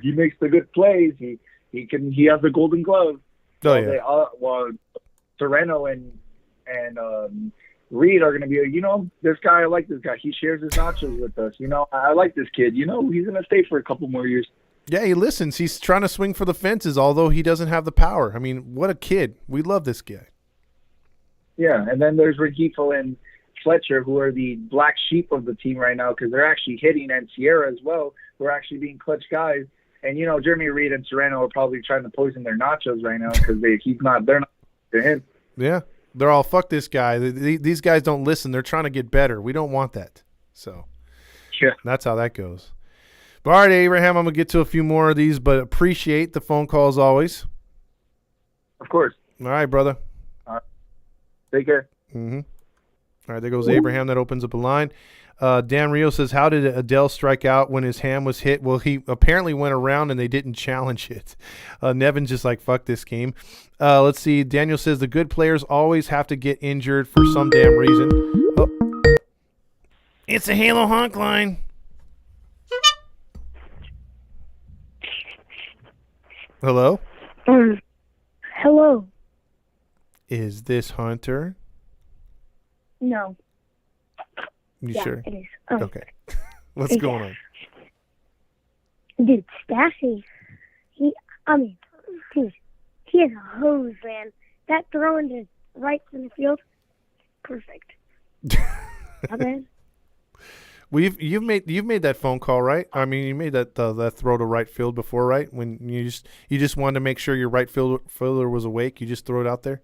he makes the good plays. He has the Golden Glove. Oh yeah. Serrano and Reed are going to be. This guy. I like this guy. He shares his nachos with us. I like this kid. He's going to stay for a couple more years. Yeah, he listens. He's trying to swing for the fences, although he doesn't have the power. I mean, what a kid. We love this guy. Yeah, and then there's Regifo and Fletcher, who are the black sheep of the team right now because they're actually hitting, and Sierra as well, who are actually being clutch guys. And, Jeremy Reed and Serrano are probably trying to poison their nachos right now because they're not to him. Yeah, they're all, fuck this guy. These guys don't listen. They're trying to get better. We don't want that. So yeah, that's how that goes. All right, Abraham, I'm going to get to a few more of these, but appreciate the phone call as always. Of course. All right, brother. All right. Take care. Mm-hmm. All right, there goes Abraham. That opens up a line. Dan Rio says, how did Adele strike out when his hand was hit? Well, he apparently went around and they didn't challenge it. Nevin's just like, fuck this game. Let's see. Daniel says, the good players always have to get injured for some damn reason. Oh. It's a Halo honk line. Hello? Hello. Is this Hunter? No. You yeah, sure? It is. Okay. What's going on? Dude, Stassi. Dude, he is a hose, man. That throw into right center field, perfect. Not bad. Well, you've made that phone call, right? I mean, you made that throw to right field before, right? When you just wanted to make sure your right fielder was awake, you just throw it out there.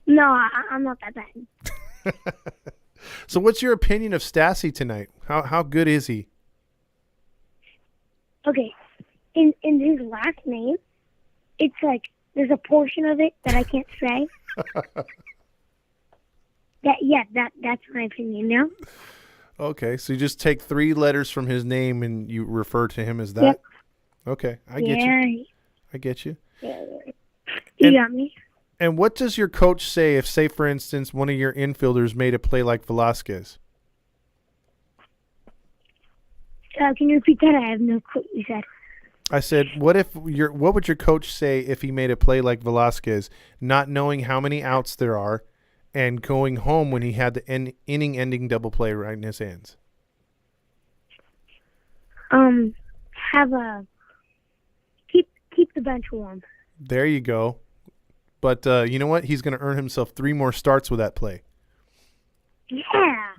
No, I'm not that bad. So, what's your opinion of Stassi tonight? How good is he? Okay, in his last name, it's like there's a portion of it that I can't say. That's my opinion now. Okay, so you just take 3 letters from his name and you refer to him as that? Yep. Okay, I get you. I get you. Yeah. You got me. And what does your coach say if, say, for instance, one of your infielders made a play like Velasquez? Can you repeat that? I have no clue what you said. I said, what would your coach say if he made a play like Velasquez, not knowing how many outs there are, and going home when he had the inning-ending double play right in his hands? Keep the bench warm. There you go. But you know what? He's going to earn himself 3 more starts with that play. Yeah.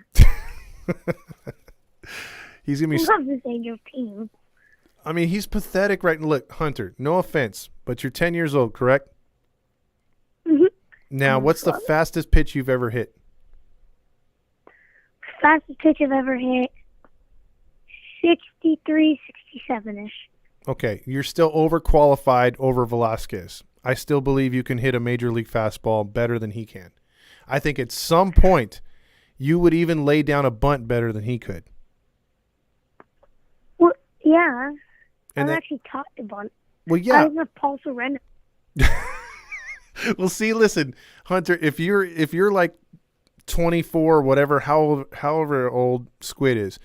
He's going to be. Love this Angels team. I mean, he's pathetic, right? Look, Hunter, no offense, but you're 10 years old, correct? Mm-hmm. Now, what's the fastest pitch you've ever hit? Fastest pitch I've ever hit, 63, 67-ish. Okay, you're still overqualified over Velasquez. I still believe you can hit a major league fastball better than he can. I think at some point you would even lay down a bunt better than he could. Well, yeah. And I'm actually taught to bunt. Well, yeah. I have Paul Sorrento. Well, see, listen, Hunter, if you're like 24 or whatever, however old Squid is,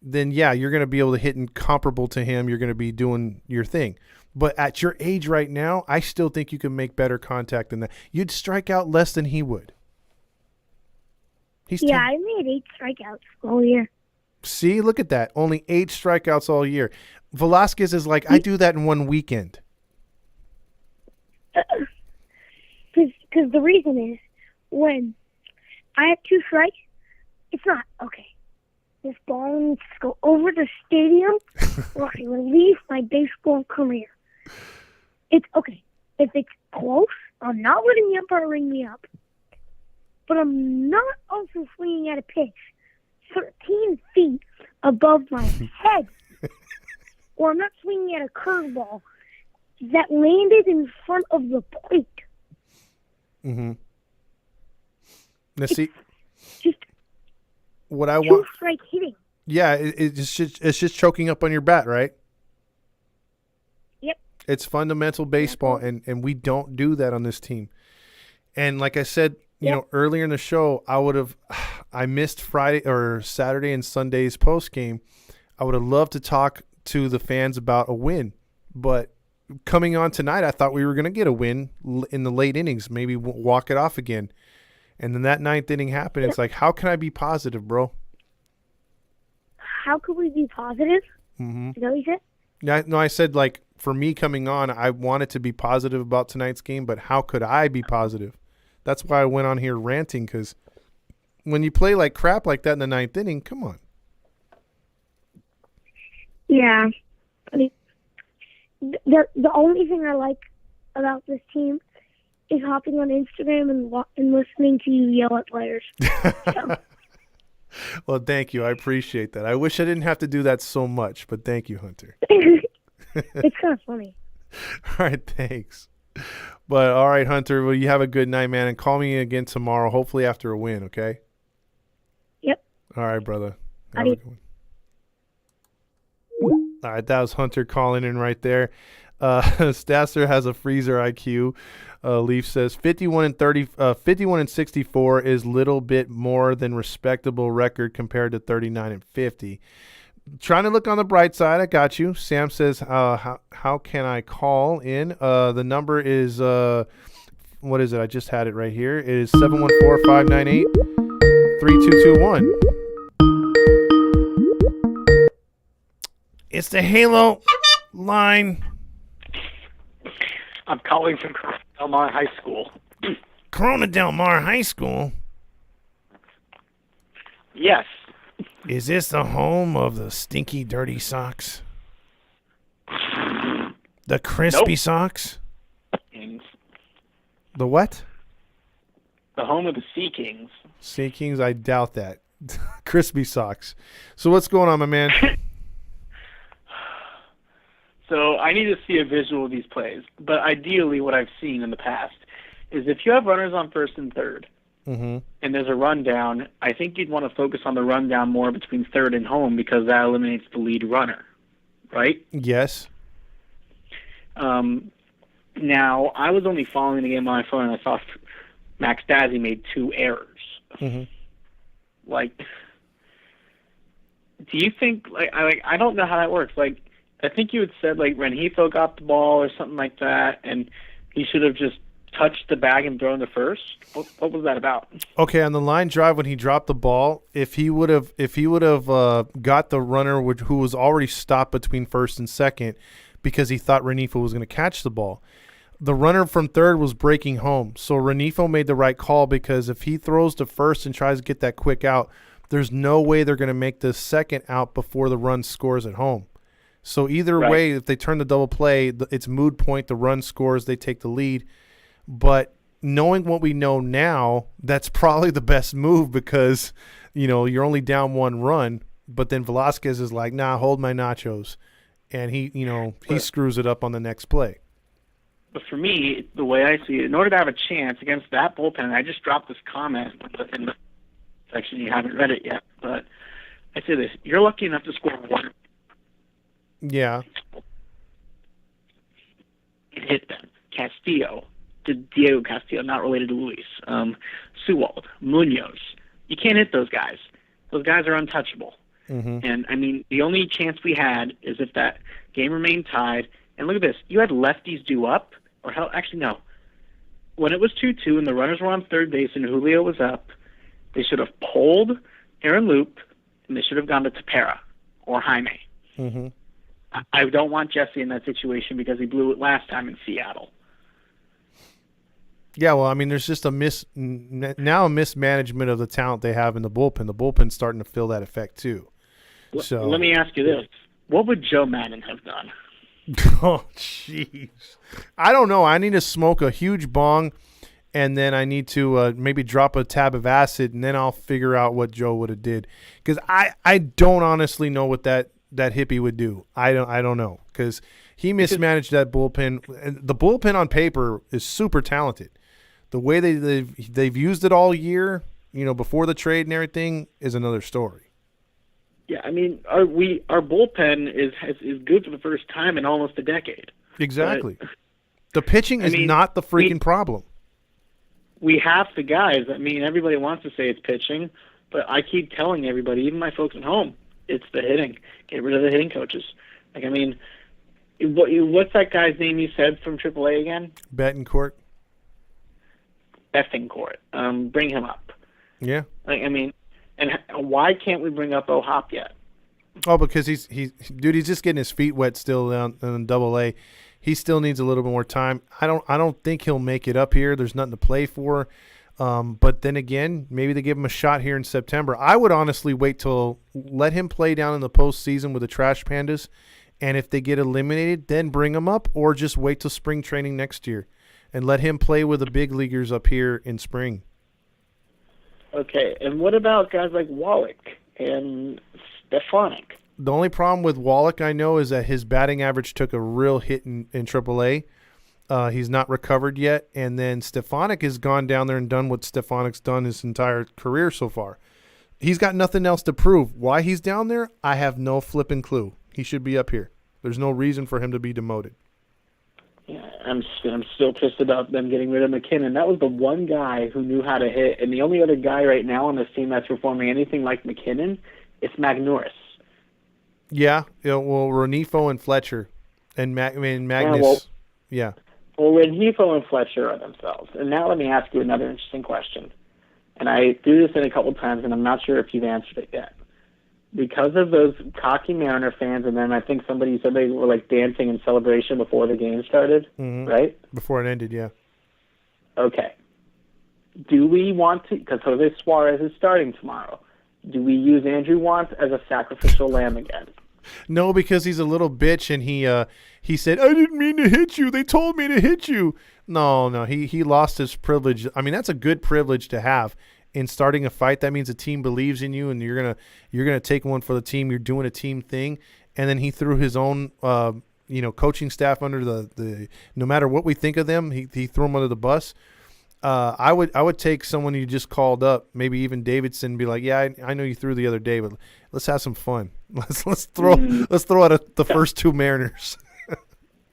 then yeah, you're going to be able to hit comparable to him. You're going to be doing your thing. But at your age right now, I still think you can make better contact than that. You'd strike out less than he would. I made 8 strikeouts all year. See, look at that. Only 8 strikeouts all year. Velasquez is like, I do that in one weekend. Because the reason is, when I have 2 strikes, it's not, okay, this ball needs to go over the stadium or I will leave my baseball career. It's, okay, if it's close, I'm not letting the umpire ring me up. But I'm not also swinging at a pitch 13 feet above my head. Or I'm not swinging at a curveball that landed in front of the plate. Mm-hmm. Now, see, just what I want. 2-strike hitting. Yeah, it's just choking up on your bat, right? Yep. It's fundamental baseball, and we don't do that on this team. And like I said, you know, earlier in the show, I missed Friday or Saturday and Sunday's post game. I would have loved to talk to the fans about a win, but coming on tonight, I thought we were going to get a win in the late innings, maybe walk it off again. And then that 9th inning happened. It's like, how can I be positive, bro? How could we be positive? Mm-hmm. Is that what you said? Yeah, no, I said, like, for me coming on, I wanted to be positive about tonight's game, but how could I be positive? That's why I went on here ranting, because when you play like crap like that in the 9th inning, come on. Yeah. I mean, the only thing I like about this team is hopping on Instagram and listening to you yell at players. So. Well, thank you. I appreciate that. I wish I didn't have to do that so much, but thank you, Hunter. It's kind of funny. All right, thanks. But all right, Hunter, well, you have a good night, man, and call me again tomorrow, hopefully after a win, okay? Yep. All right, brother. Have a good one. All right, that was Hunter calling in right there. Stasser has a freezer IQ. Leaf says 51 and 64 is little bit more than respectable record compared to 39 and 50. Trying to look on the bright side. I got you. Sam says, how can I call in? The number is, what is it? I just had it right here. It is 714-598-3221. It's the Halo line. I'm calling from Corona Del Mar High School. Corona Del Mar High School? Yes. Is this the home of the stinky, dirty socks? The crispy socks? Kings. The what? The home of the Sea Kings. Sea Kings? I doubt that. Crispy socks. So what's going on, my man? So I need to see a visual of these plays. But ideally what I've seen in the past is if you have runners on first and third, Mm-hmm. and there's a rundown, I think you'd want to focus on the rundown more between third and home because that eliminates the lead runner, right? Yes. Now, I was only following the game on my phone, and I saw Max Stassi made 2 errors. Mm-hmm. Like, do you think, I don't know how that works. Like, I think you had said, like, Rengifo got the ball or something like that, and he should have just touched the bag and thrown to first. What was that about? Okay, on the line drive when he dropped the ball, if he would have got the runner who was already stopped between first and second because he thought Rengifo was going to catch the ball, the runner from third was breaking home. So Rengifo made the right call because if he throws to first and tries to get that quick out, there's no way they're going to make the second out before the run scores at home. So either way, if they turn the double play, it's moot point. The run scores, they take the lead. But knowing what we know now, that's probably the best move because, you're only down 1 run. But then Velasquez is like, nah, hold my nachos. And he screws it up on the next play. But for me, the way I see it, in order to have a chance against that bullpen, I just dropped this comment in the section. You haven't read it yet, but I say this: you're lucky enough to score 1. Yeah. Hit them. Castillo, Diego Castillo, not related to Luis. Sewald, Munoz. You can't hit those guys. Those guys are untouchable. Mm-hmm. And, I mean, the only chance we had is if that game remained tied. And look at this. You had lefties due up. Or hell, actually, no. When it was 2-2 and the runners were on third base and Julio was up, they should have pulled Aaron Loop, and they should have gone to Tepera or Jaime. Mm-hmm. I don't want Jesse in that situation because he blew it last time in Seattle. Yeah, well, I mean, there's just a mismanagement of the talent they have in the bullpen. The bullpen's starting to feel that effect too. So Let me ask you this: what would Joe Madden have done? Oh, jeez. I don't know. I need to smoke a huge bong, and then I need to maybe drop a tab of acid, and then I'll figure out what Joe would have did. Because I don't honestly know what that hippie would do. I don't know because he mismanaged that bullpen. The bullpen on paper is super talented. The way they've used it all year, before the trade and everything, is another story. Yeah, I mean, our bullpen is good for the first time in almost a decade. Exactly. But, the pitching is not the freaking problem. We have the guys. I mean, everybody wants to say it's pitching, but I keep telling everybody, even my folks at home, it's the hitting. Get rid of the hitting coaches. Like, I mean, what's that guy's name you said from AAA again? Bettencourt. Bettencourt. Bring him up. Yeah. Like, I mean, and why can't we bring up O'Hop yet? Oh, because he's just getting his feet wet still down in Double-A. He still needs a little bit more time. I don't think he'll make it up here. There's nothing to play for. But then again, maybe they give him a shot here in September. I would honestly let him play down in the postseason with the Trash Pandas, and if they get eliminated, then bring him up, or just wait till spring training next year and let him play with the big leaguers up here in spring. Okay, and what about guys like Wallach and Stefanik? The only problem with Wallach, I know, is that his batting average took a real hit in AAA. He's not recovered yet. And then Stefanik has gone down there and done what Stefanik's done his entire career so far. He's got nothing else to prove. Why he's down there, I have no flipping clue. He should be up here. There's no reason for him to be demoted. Yeah, I'm still pissed about them getting rid of McKinnon. That was the one guy who knew how to hit, and the only other guy right now on this team that's performing anything like McKinnon is Magnuris. Yeah, well, Rengifo and Fletcher and Magnus. Yeah. Well, Rengifo and Fletcher are themselves. And now let me ask you another interesting question. And I threw this in a couple times, and I'm not sure if you've answered it yet. Because of those cocky Mariner fans, and then I think somebody said they were like dancing in celebration before the game started, right? Before it ended, yeah. Okay. Do we want to, because Jose Suarez is starting tomorrow, do we use Andrew Wantz as a sacrificial lamb again? No, because he's a little bitch, and he said, I didn't mean to hit you. They told me to hit you. No, he lost his privilege. I mean, that's a good privilege to have. In starting a fight, that means a team believes in you, and you're gonna take one for the team. You're doing a team thing, and then he threw his own coaching staff under the no matter what we think of them, he threw them under the bus. I would take someone you just called up, maybe even Davidson, and be like, yeah, I know you threw the other day, but let's have some fun. Let's throw out the first two Mariners.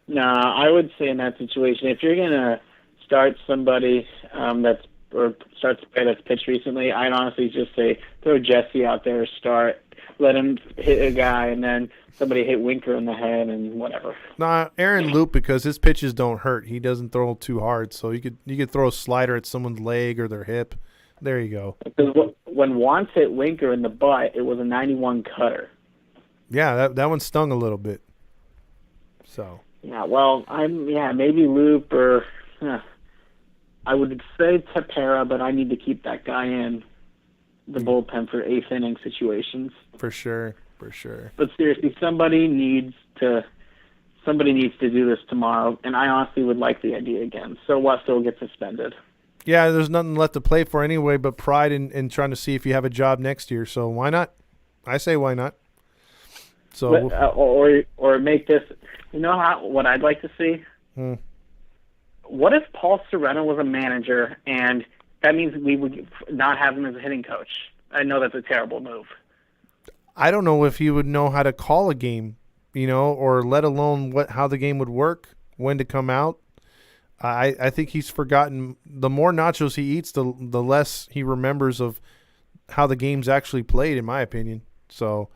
Nah, I would say in that situation, if you're gonna start somebody start to play that's pitched recently, I'd honestly just say throw Jesse out there, start, let him hit a guy, and then somebody hit Winker in the head and whatever. Nah, Aaron Loop, because his pitches don't hurt. He doesn't throw too hard, so you could throw a slider at someone's leg or their hip. There you go. Because when Wantz hit Winker in the butt, it was a 91 cutter. Yeah, that one stung a little bit. So. Yeah, well, maybe Loop or I would say Tepera, but I need to keep that guy in the bullpen for eighth inning situations. For sure. But seriously, somebody needs to do this tomorrow, and I honestly would like the idea again. So what? Phil gets suspended. Yeah, there's nothing left to play for anyway, but pride in trying to see if you have a job next year. So why not? I say why not. So or make this. You know what I'd like to see? What if Paul Sereno was a manager, and that means we would not have him as a hitting coach? I know that's a terrible move. I don't know if he would know how to call a game, or let alone how the game would work, when to come out. I think he's forgotten. The more nachos he eats, the less he remembers of how the game's actually played, in my opinion. So.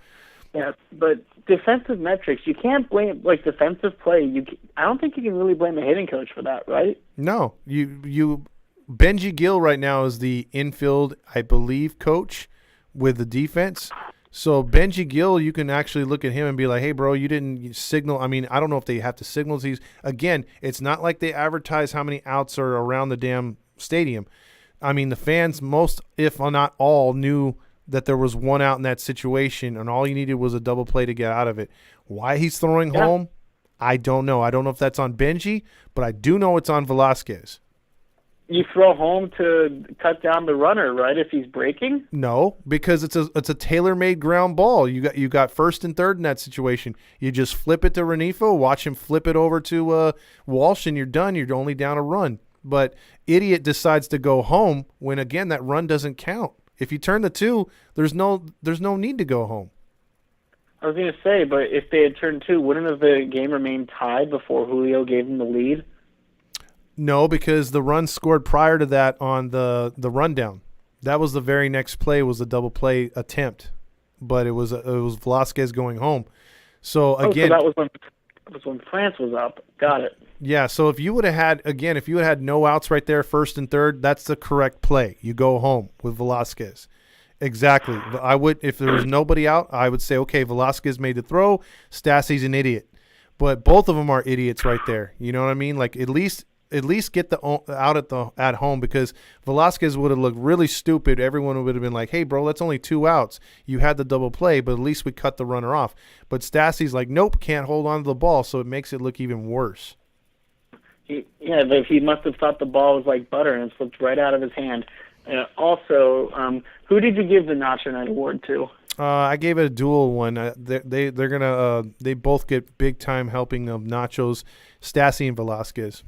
Yeah, but defensive metrics, you can't blame defensive play. I don't think you can really blame the hitting coach for that, right? No, you Benji Gill right now is the infield, I believe, coach with the defense. So Benji Gill, you can actually look at him and be like, hey, bro, you didn't signal. I mean, I don't know if they have to signal these. Again, it's not like they advertise how many outs are around the damn stadium. I mean, the fans, most, if not all, knew that there was one out in that situation, and all you needed was a double play to get out of it. Why he's throwing home, I don't know. I don't know if that's on Benji, but I do know it's on Velasquez. You throw home to cut down the runner, right, if he's breaking? No, because it's a tailor-made ground ball. You got first and third in that situation. You just flip it to Renifo, watch him flip it over to Walsh, and you're done. You're only down a run. But Idiot decides to go home when, again, that run doesn't count. If you turn the two, there's no need to go home. I was going to say, but if they had turned two, wouldn't the game remain tied before Julio gave them the lead? No, because the run scored prior to that on the rundown. That was the very next play, was a double play attempt, but it was Velasquez going home. So again, so that was when France was up. Got it. Yeah, so if you would have had no outs right there, first and third, that's the correct play. You go home with Velasquez. Exactly. If there was nobody out, I would say, okay, Velasquez made the throw, Stassi's an idiot. But both of them are idiots right there. You know what I mean? Like at least get the out at home, because Velasquez would have looked really stupid. Everyone would have been like, hey, bro, that's only 2 outs. You had the double play, but at least we cut the runner off. But Stassi's like, nope, can't hold on to the ball, so it makes it look even worse. But he must have thought the ball was like butter and slipped right out of his hand. Also, who did you give the Nacho Night Award to? I gave it a dual one. They're gonna they both get big time helping of Nachos, Stassi and Velasquez.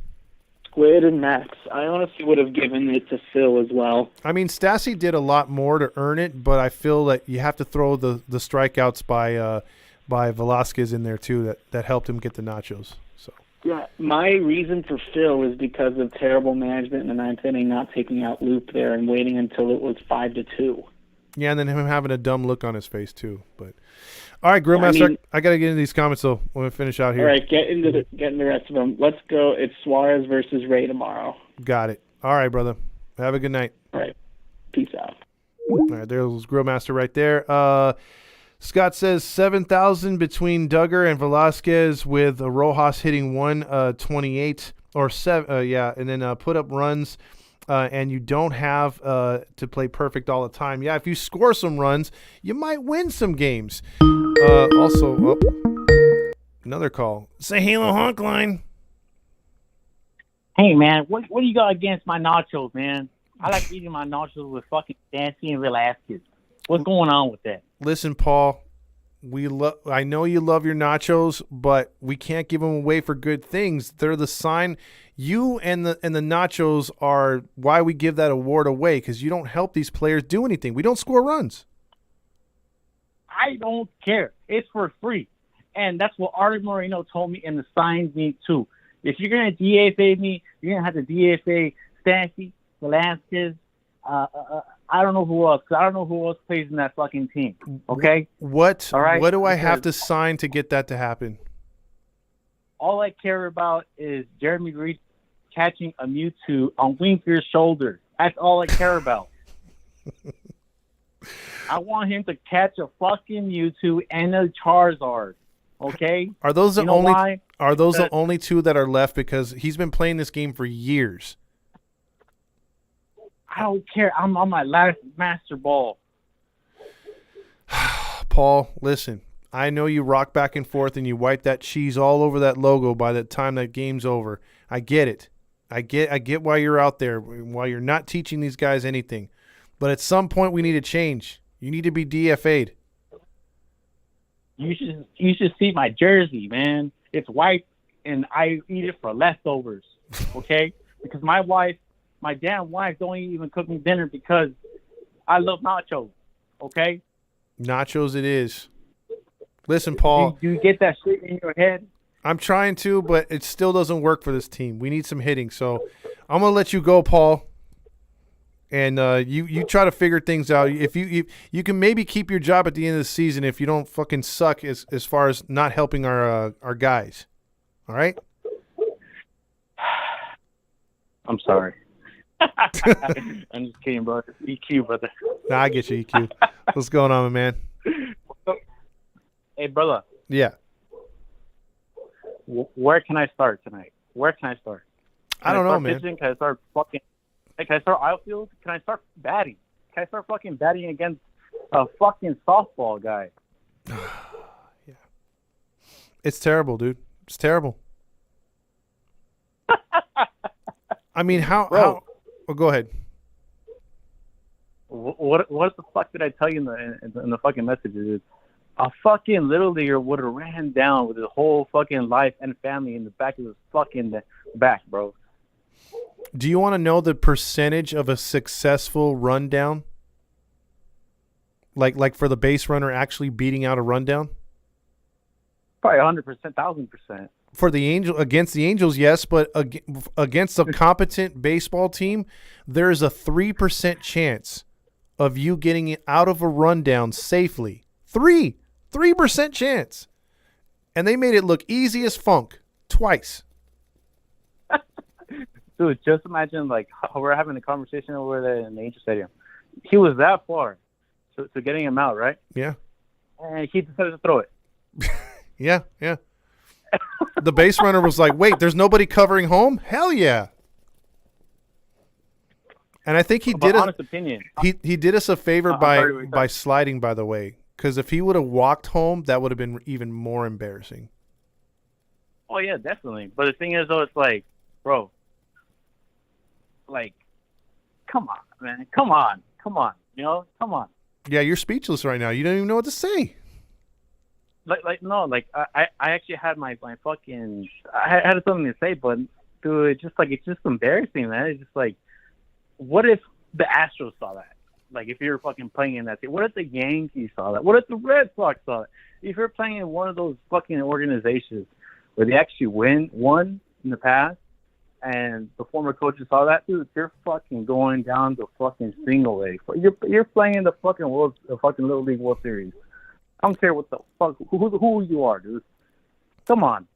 Squid and Max. I honestly would have given it to Phil as well. I mean, Stassi did a lot more to earn it, but I feel that you have to throw the strikeouts by Velasquez in there too. That helped him get the Nachos. So. Yeah, my reason for Phil is because of terrible management in the ninth inning, not taking out Loop there and waiting until it was 5-2. Yeah, and then him having a dumb look on his face too. But all right, Grillmaster, I got to get into these comments, so we're gonna finish out here. All right, get into the rest of them. Let's go. It's Suarez versus Ray tomorrow. Got it. All right, brother. Have a good night. All right. Peace out. All right, there's Grillmaster right there. Scott says 7,000 between Duggar and Velasquez, with Rojas hitting 128 or 7. And then put up runs, and you don't have to play perfect all the time. Yeah, if you score some runs, you might win some games. Also, another call. Say hello, honk line. Hey man, what do you got against my nachos, man? I like eating my nachos with fucking Stassi and Velasquez. What's going on with that? Listen, Paul, I know you love your nachos, but we can't give them away for good things. They're the sign. You and the nachos are why we give that award away, because you don't help these players do anything. We don't score runs. I don't care. It's for free. And that's what Art Moreno told me and assigned me to. If you're going to DFA me, you're going to have to DFA Stassi, Velasquez. I don't know who else. 'Cause I don't know who else plays in that fucking team. Okay? What? All right? What do I have to sign to get that to happen? All I care about is Jeremy Reed catching a Mewtwo on Winker's shoulder. That's all I care about. I want him to catch a fucking Mewtwo and a Charizard. Okay? Are those the You know only? why? Are those the Because- only two that are left? Because he's been playing this game for years. I don't care. I'm on my last Master Ball. Paul, listen. I know you rock back and forth and you wipe that cheese all over that logo by the time that game's over. I get it. I get why you're out there, why you're not teaching these guys anything. But at some point we need a change. You need to be DFA'd. You should see my jersey, man. It's white, and I eat it for leftovers. Okay, because my damn wife, don't even cook me dinner because I love nachos. Okay. Nachos it is. Listen, Paul. Do you get that shit in your head? I'm trying to, but it still doesn't work for this team. We need some hitting. So I'm going to let you go, Paul. And you try to figure things out. If you can maybe keep your job at the end of the season if you don't fucking suck as far as not helping our guys. All right? I'm sorry. I'm just kidding, bro. EQ, brother. Nah, I get you, EQ. What's going on, man? Hey, brother. Yeah. Where can I start tonight? Where can I start? I don't know, man. Pitching? Can I start fucking? Can I start outfield? Can I start batting? Can I start fucking batting against a fucking softball guy? Yeah. It's terrible, dude. It's terrible. I mean, how? Well, go ahead. What the fuck did I tell you in the fucking messages? A fucking little leaguer would have ran down with his whole fucking life and family in the back of his fucking back, bro. Do you want to know the percentage of a successful rundown? Like for the base runner actually beating out a rundown? Probably 100%, 1,000%. For the against the Angels, yes, but against a competent baseball team, there's a 3% chance of you getting out of a rundown safely. 3% chance. And they made it look easy as funk twice. Dude, just imagine like how we're having a conversation over there in the Angel Stadium. He was that far to getting him out, right? Yeah. And he decided to throw it. Yeah. The base runner was like, wait, there's nobody covering home? Hell yeah. And I think he did honest opinion. He did us a favor by sliding, by the way. Because if he would have walked home, that would have been even more embarrassing. Oh, yeah, definitely. But the thing is, though, it's like, bro, like, come on, man. Come on. You know, come on. Yeah, you're speechless right now. You don't even know what to say. I actually had my fucking, I had something to say, but dude, it's just embarrassing, man. It's just like, what if the Astros saw that? Like, if you're fucking playing in that team, what if the Yankees saw that? What if the Red Sox saw it? If you're playing in one of those fucking organizations where they actually won in the past, and the former coaches saw that, dude, you're fucking going down the fucking single A. You're playing in the fucking Little League World Series. I don't care what the fuck who you are, dude. Come on.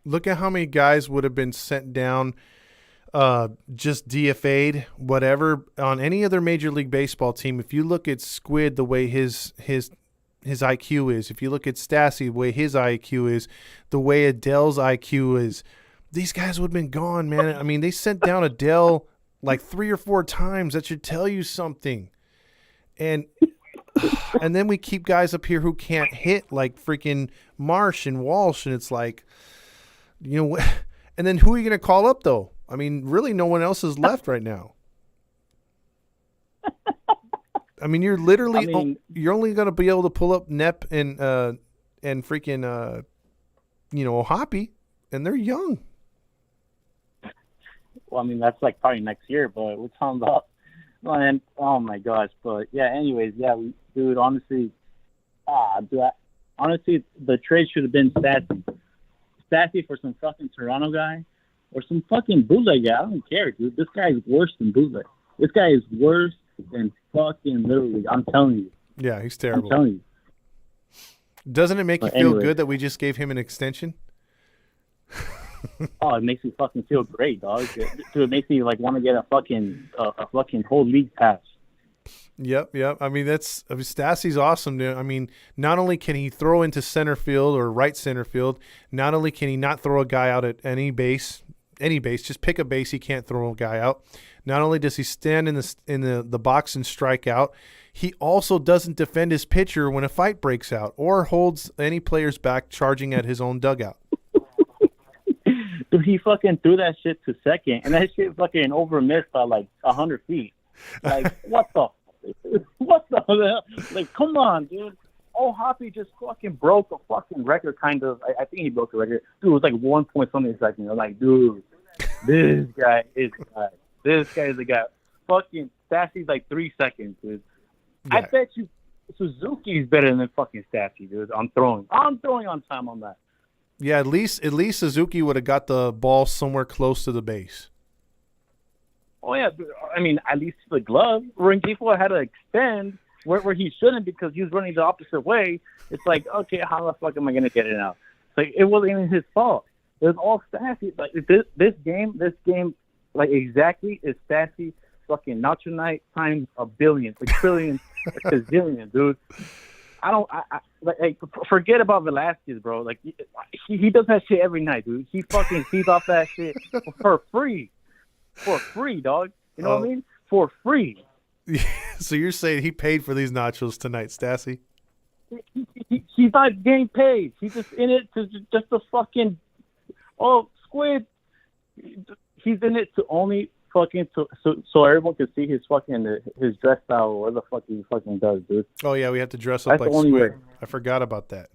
Look at how many guys would have been sent down, just DFA'd, whatever, on any other Major League Baseball team. If you look at Squid, the way his IQ is, if you look at Stassi, the way his IQ is, the way Adele's IQ is, these guys would have been gone, man. I mean, they sent down Adele like 3 or 4 times. That should tell you something. And then we keep guys up here who can't hit, like freaking Marsh and Walsh, and it's like, you know, and then who are you going to call up, though? I mean, really no one else is left right now. I mean, you're literally you're only going to be able to pull up Nep and freaking Hoppy, and they're young. Well, I mean, that's like probably next year, but we're talking about, man, oh my gosh. But yeah, anyways, yeah, dude, honestly, honestly, the trade should have been Stassi. Stassi for some fucking Toronto guy or some fucking bootleg guy. I don't care, dude. This guy is worse than bootleg. This guy is worse than fucking Little League. I'm telling you. Yeah, he's terrible. I'm telling you. Doesn't it make you feel good that we just gave him an extension? Oh, it makes me fucking feel great, dog. Dude, it makes me like want to get a fucking whole league pass. Yep. I mean, Stassi's awesome, dude. I mean, not only can he throw into center field or right center field, not only can he not throw a guy out at any base, just pick a base he can't throw a guy out. Not only does he stand in the box and strike out, he also doesn't defend his pitcher when a fight breaks out or holds any players back charging at his own dugout. Dude, he fucking threw that shit to second, and that shit fucking over missed by like 100 feet. Like, what the hell? Like, come on, dude. Oh, Hoppy just fucking broke a fucking record, kind of. I think he broke the record. Dude, it was like 1 point something seconds. I'm like, dude, this guy is the guy. This guy is the guy. Fucking Stassi's like 3 seconds, dude. Yeah. I bet you Suzuki's better than fucking Stassi, dude. I'm throwing on time on that. Yeah, at least Suzuki would have got the ball somewhere close to the base. Oh yeah, I mean, at least the glove. Rengifo had to extend where he shouldn't because he was running the opposite way. It's like, okay, how the fuck am I gonna get it out? It's like it wasn't even his fault. It was all Stassi. Like this game, like exactly is Stassi fucking Nacho Night times a billion, a trillion, a gazillion, dude. Forget about Velasquez, bro. Like he does that shit every night, dude. He fucking feeds off that shit for free, dog. You know what I mean? For free. So you're saying he paid for these nachos tonight, Stassi? He's not getting paid. He's just in it to just the fucking Squid. He's in it to only fucking so everyone can see his fucking his dress style or what the fuck he fucking does, dude. Oh yeah, we have to dress up like Squid. Way. I forgot about that.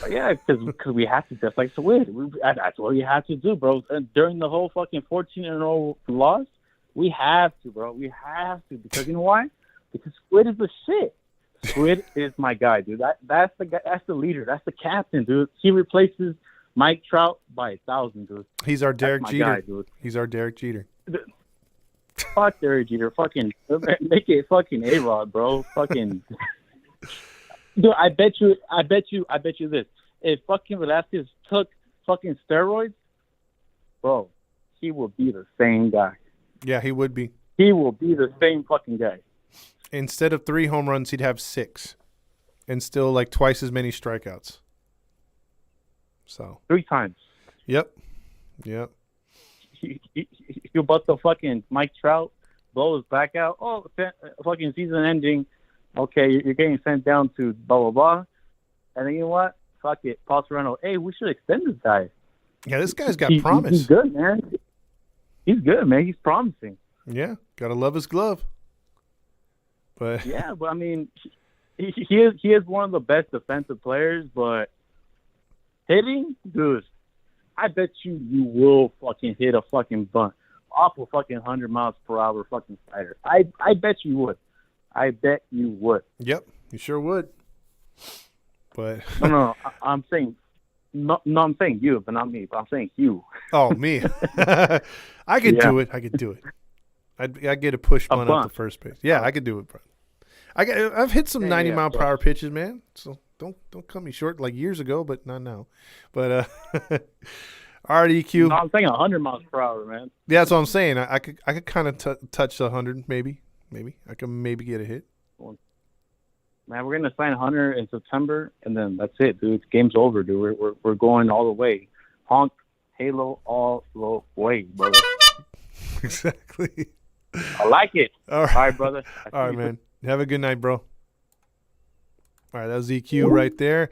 Yeah, because we have to dress like Squid. That's what we have to do, bro. And during the whole fucking 14-0 loss, we have to, bro. We have to because you know why? Because Squid is the shit. Squid is my guy, dude. That's the guy. That's the leader. That's the captain, dude. He replaces Mike Trout by 1,000, dude. He's our Derek Jeter. Guy, dude. He's our Derek Jeter. Fuck Derek Jeter. Fucking make it fucking A-Rod, bro. Fucking dude. I bet you this. If fucking Velasquez took fucking steroids, bro, he will be the same guy. Yeah, he would be. He will be the same fucking guy. Instead of 3 home runs, he'd have 6, and still like twice as many strikeouts. So 3 times. Yep. He'll butt the fucking Mike Trout, blow his back out. Oh, fucking season ending. Okay, you're getting sent down to blah blah blah. And then you know what? Fuck it, Paul Serrano. Hey, we should extend this guy. Yeah, this guy's got promise. He's good, man. He's good, man. He's promising. Yeah, gotta love his glove. But yeah, but I mean, he is one of the best defensive players, but hitting, dude, I bet you will fucking hit a fucking bunt off a fucking 100 miles per hour fucking slider. I bet you would. I bet you would. Yep, you sure would. But no, I'm saying I'm saying you, but not me. But I'm saying you. Oh, me. I could do it. I could do it. I'd get a push bunt up the first base. Yeah, I could do it, bro. I've hit some 90 mile per hour pitches, man. So don't cut me short like years ago, but not now. But all right, EQ. No, I'm saying 100 miles per hour, man. Yeah, that's what I'm saying. I could kind of touch the 100, maybe. I could maybe get a hit. Man, we're gonna sign Hunter in September, and then that's it, dude. Game's over, dude. We're going all the way. Honk, Halo, all the way, brother. Exactly. I like it. All right brother. All right, man. Have a good night, bro. All right, that was EQ right there.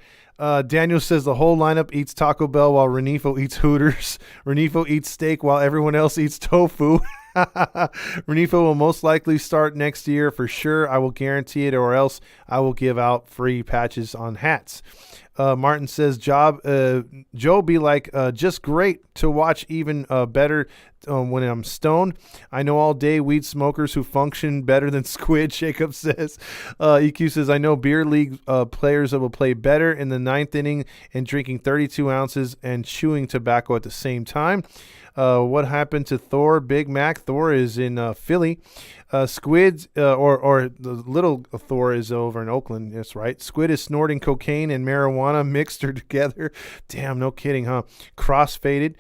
Daniel says the whole lineup eats Taco Bell while Renifo eats Hooters. Renifo eats steak while everyone else eats tofu. Renifo will most likely start next year for sure. I will guarantee it, or else I will give out free patches on hats. Martin says, Joe be like, just great to watch, even better when I'm stoned. I know all day weed smokers who function better than Squid, Jacob says. EQ says, I know beer league players that will play better in the ninth inning and drinking 32 ounces and chewing tobacco at the same time. What happened to Thor? Big Mac. Thor is in Philly. Squid, or the little Thor is over in Oakland. That's right. Squid is snorting cocaine and marijuana mixed together. Damn, no kidding, huh? Crossfaded.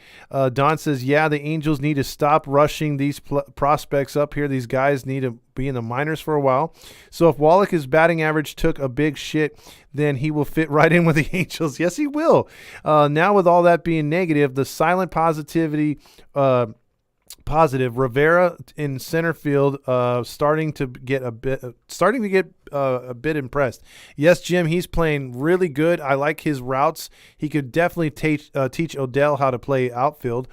Don says, yeah, the Angels need to stop rushing these prospects up here. These guys need to be in the minors for a while. So if Wallach's batting average took a big shit, then he will fit right in with the Angels. Yes, he will. Now with all that being negative, the silent positive. Rivera in center field, starting to get a bit impressed. Yes, Jim, he's playing really good. I like his routes. He could definitely teach Odell how to play outfield.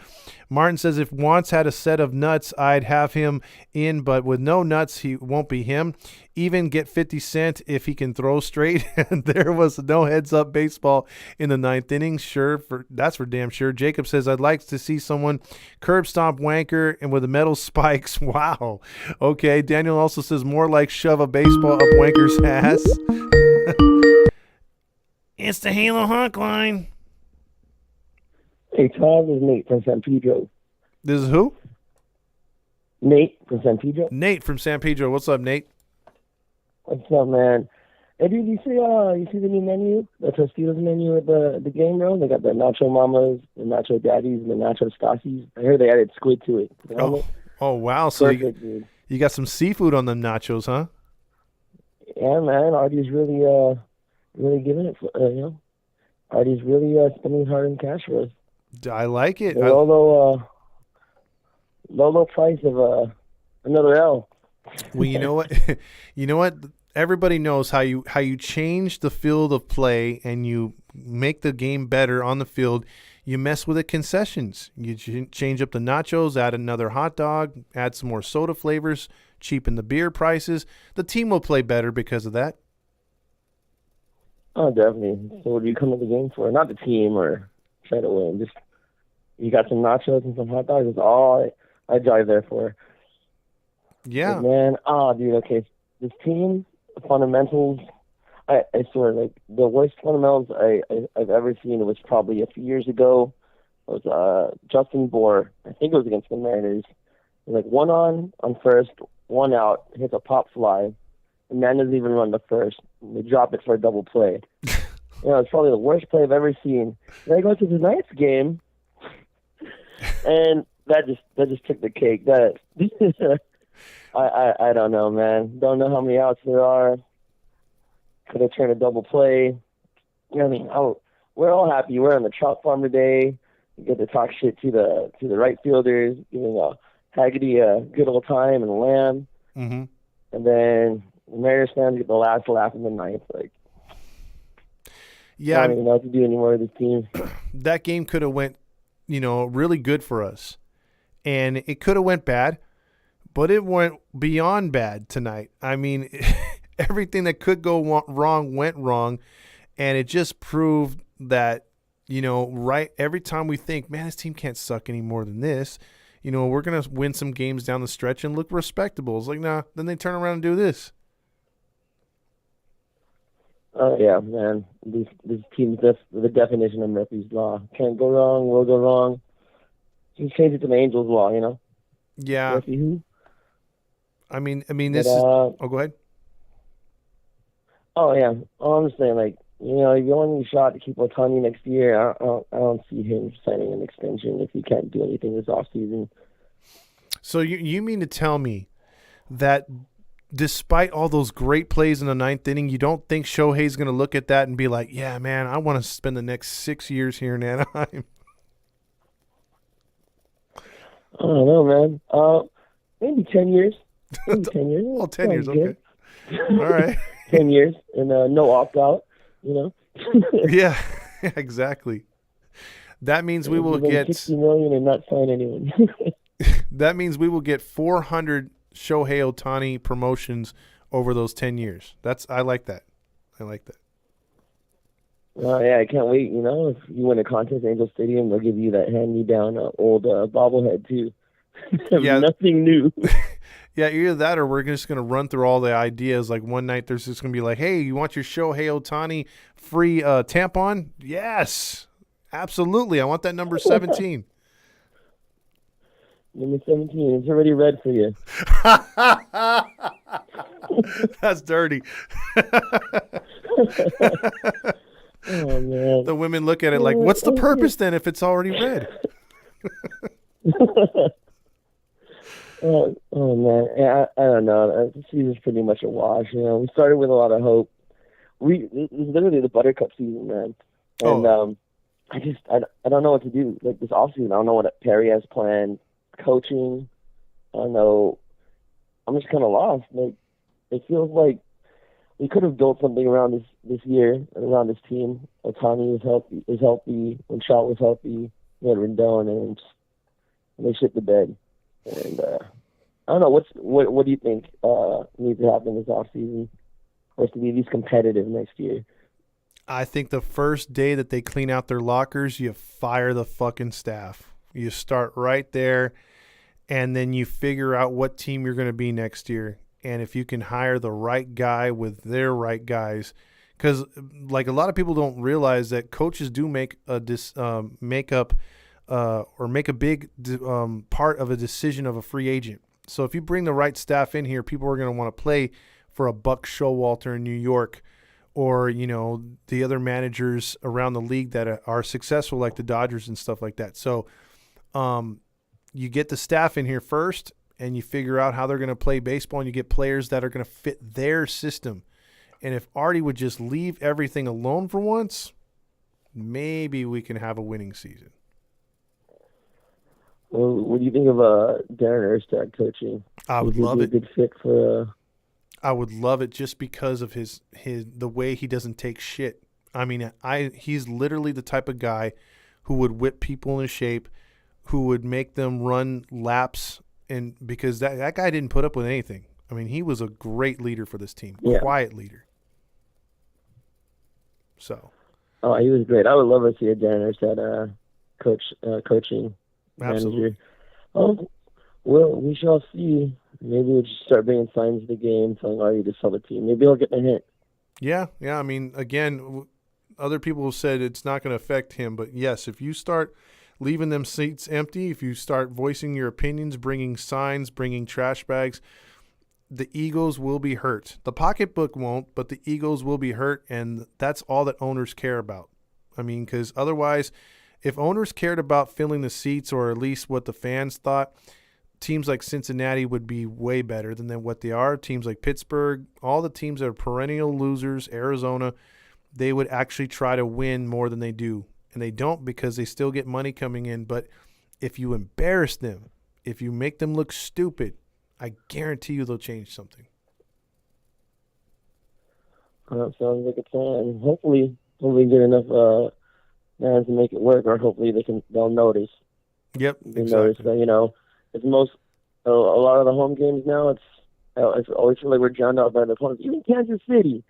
Martin says if Wantz had a set of nuts, I'd have him in, but with no nuts, he won't be him. Even get 50 Cent if he can throw straight. There was no heads-up baseball in the ninth inning. That's for damn sure. Jacob says, I'd like to see someone curb stomp Wanker and with the metal spikes. Wow. Okay. Daniel also says more like shove a baseball up Wanker's ass. It's the Halo Hawk line. Hey, Tom, this is Nate from San Pedro. This is who? Nate from San Pedro. Nate from San Pedro. What's up, Nate? What's up, man? Hey, dude, you see the new menu, the Tostitos menu at the game, bro? They got the Nacho Mamas, the Nacho Daddies, and the Nacho Stassis. I heard they added squid to it. Oh, wow. So perfect, dude. You got some seafood on the nachos, huh? Yeah, man. Artie's really giving it, Artie's really spending hard in cash for us. I like it. The low price of another L. Well, you know what? You know what? Everybody knows how you change the field of play and you make the game better on the field. You mess with the concessions. You change up the nachos, add another hot dog, add some more soda flavors, cheapen the beer prices. The team will play better because of that. Oh, definitely. So what do you come to the game for? Not the team or try to win. Just you got some nachos and some hot dogs. That's all I drive there for. Yeah. But man, dude, okay. This team, fundamentals, I swear, like, the worst fundamentals I've ever seen was probably a few years ago. It was Justin Bohr. I think it was against the Mariners. It was like one on first, one out, hits a pop fly. The man doesn't even run the first. They drop it for a double play. It's probably the worst play I've ever seen. Then I go to the ninth game, and that just took the cake. That I don't know, man. Don't know how many outs there are. Could have turned a double play. We're all happy. We're on the trout farm today. We get to talk shit to the right fielders, giving Haggerty a good old time and Lamb. Mm-hmm. And then the Mariners fans get the last laugh in the ninth. Like, yeah, I don't even know what to do anymore with this team. That game could have went, really good for us, and it could have went bad, but it went beyond bad tonight. I mean, everything that could go wrong went wrong, and it just proved that, right every time we think, man, this team can't suck any more than this. We're going to win some games down the stretch and look respectable. It's like, nah, then they turn around and do this. Oh, yeah, man. This team's the definition of Murphy's Law. Can't go wrong, will go wrong. Just change it to the Angels' Law, Yeah. Murphy who? I mean, this is... Oh, go ahead. Oh, yeah. I'm just saying, like, if you want a shot to keep Otani next year, I don't see him signing an extension if he can't do anything this offseason. So you mean to tell me that despite all those great plays in the ninth inning, you don't think Shohei's going to look at that and be like, yeah, man, I want to spend the next 6 years here in Anaheim? I don't know, man. Maybe 10 years. Maybe 10 years. Well, 10 years, okay. All right. 10 years and no opt-out. you know. Yeah, exactly. That means we will Give them get $60 million and not sign anyone. that means we will get 400 Shohei Ohtani promotions over those 10 years. I like that. I like that. Yeah, I can't wait. You know, if you win a contest at Angel Stadium, they'll give you that hand-me-down old bobblehead too. Yeah. Nothing new. Yeah, either that or we're just going to run through all the ideas. Like one night there's just going to be like, hey, you want your Shohei Ohtani free tampon? Yes, absolutely. I want that number 17. Number 17. It's already red for you. That's dirty. Oh, man. The women look at it like, what's the purpose then if it's already red? Oh man, yeah, I don't know. The season's pretty much a wash. You know, we started with a lot of hope. This is literally the buttercup season, man. And I don't know what to do. Like this offseason, I don't know what Perry has planned. Coaching, I don't know. I'm just kind of lost. Like it feels like we could have built something around this year and around this team. Otani was healthy. When Shaw was healthy, we had Rendon, and they shit the bed. And I don't know what do you think needs to happen this offseason for us to be at least competitive next year? I think the first day that they clean out their lockers, you fire the fucking staff. You start right there, and then you figure out what team you're going to be next year. And if you can hire the right guy with their right guys, because like a lot of people don't realize that coaches do make a make a big part of a decision of a free agent. So if you bring the right staff in here, people are going to want to play for a Buck Showalter in New York, or the other managers around the league that are successful, like the Dodgers and stuff like that. So you get the staff in here first, and you figure out how they're going to play baseball, and you get players that are going to fit their system. And if Artie would just leave everything alone for once, maybe we can have a winning season. Well, what do you think of Darren Erstad coaching? I would love it. A good fit for. I would love it just because of the way he doesn't take shit. I mean, he's literally the type of guy who would whip people into shape, who would make them run laps, and because that guy didn't put up with anything. I mean, he was a great leader for this team, quiet leader. So. Oh, he was great. I would love to see a Darren Erstad coaching. Absolutely. Manager. Oh, well, we shall see. Maybe we'll just start bringing signs of the game, telling Artie to sell the team. Maybe I'll get my hint. Yeah. I mean, again, other people have said it's not going to affect him, but yes, if you start leaving them seats empty, if you start voicing your opinions, bringing signs, bringing trash bags, the egos will be hurt. The pocketbook won't, but the egos will be hurt, and that's all that owners care about. I mean, because otherwise, if owners cared about filling the seats, or at least what the fans thought, teams like Cincinnati would be way better than what they are. Teams like Pittsburgh, all the teams that are perennial losers, Arizona, they would actually try to win more than they do. And they don't, because they still get money coming in. But if you embarrass them, if you make them look stupid, I guarantee you they'll change something. Sounds like a plan. Hopefully get enough fans to make it work, or hopefully they'll notice. Yep, they exactly. Notice that it's a lot of the home games now. It's always feel like we're drowned out by the opponents. Even Kansas City,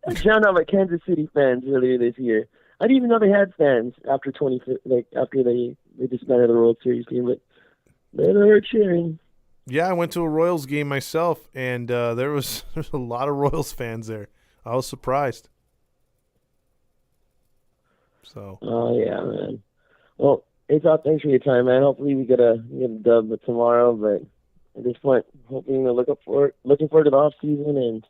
I was drowned out by Kansas City fans earlier this year. I didn't even know they had fans after after they disbanded the World Series game, but they were cheering. Yeah, I went to a Royals game myself, and there's a lot of Royals fans there. I was surprised. So. Oh yeah, man. Well, thanks for your time, man. Hopefully we get a dub tomorrow, but at this point, looking forward to the off season, and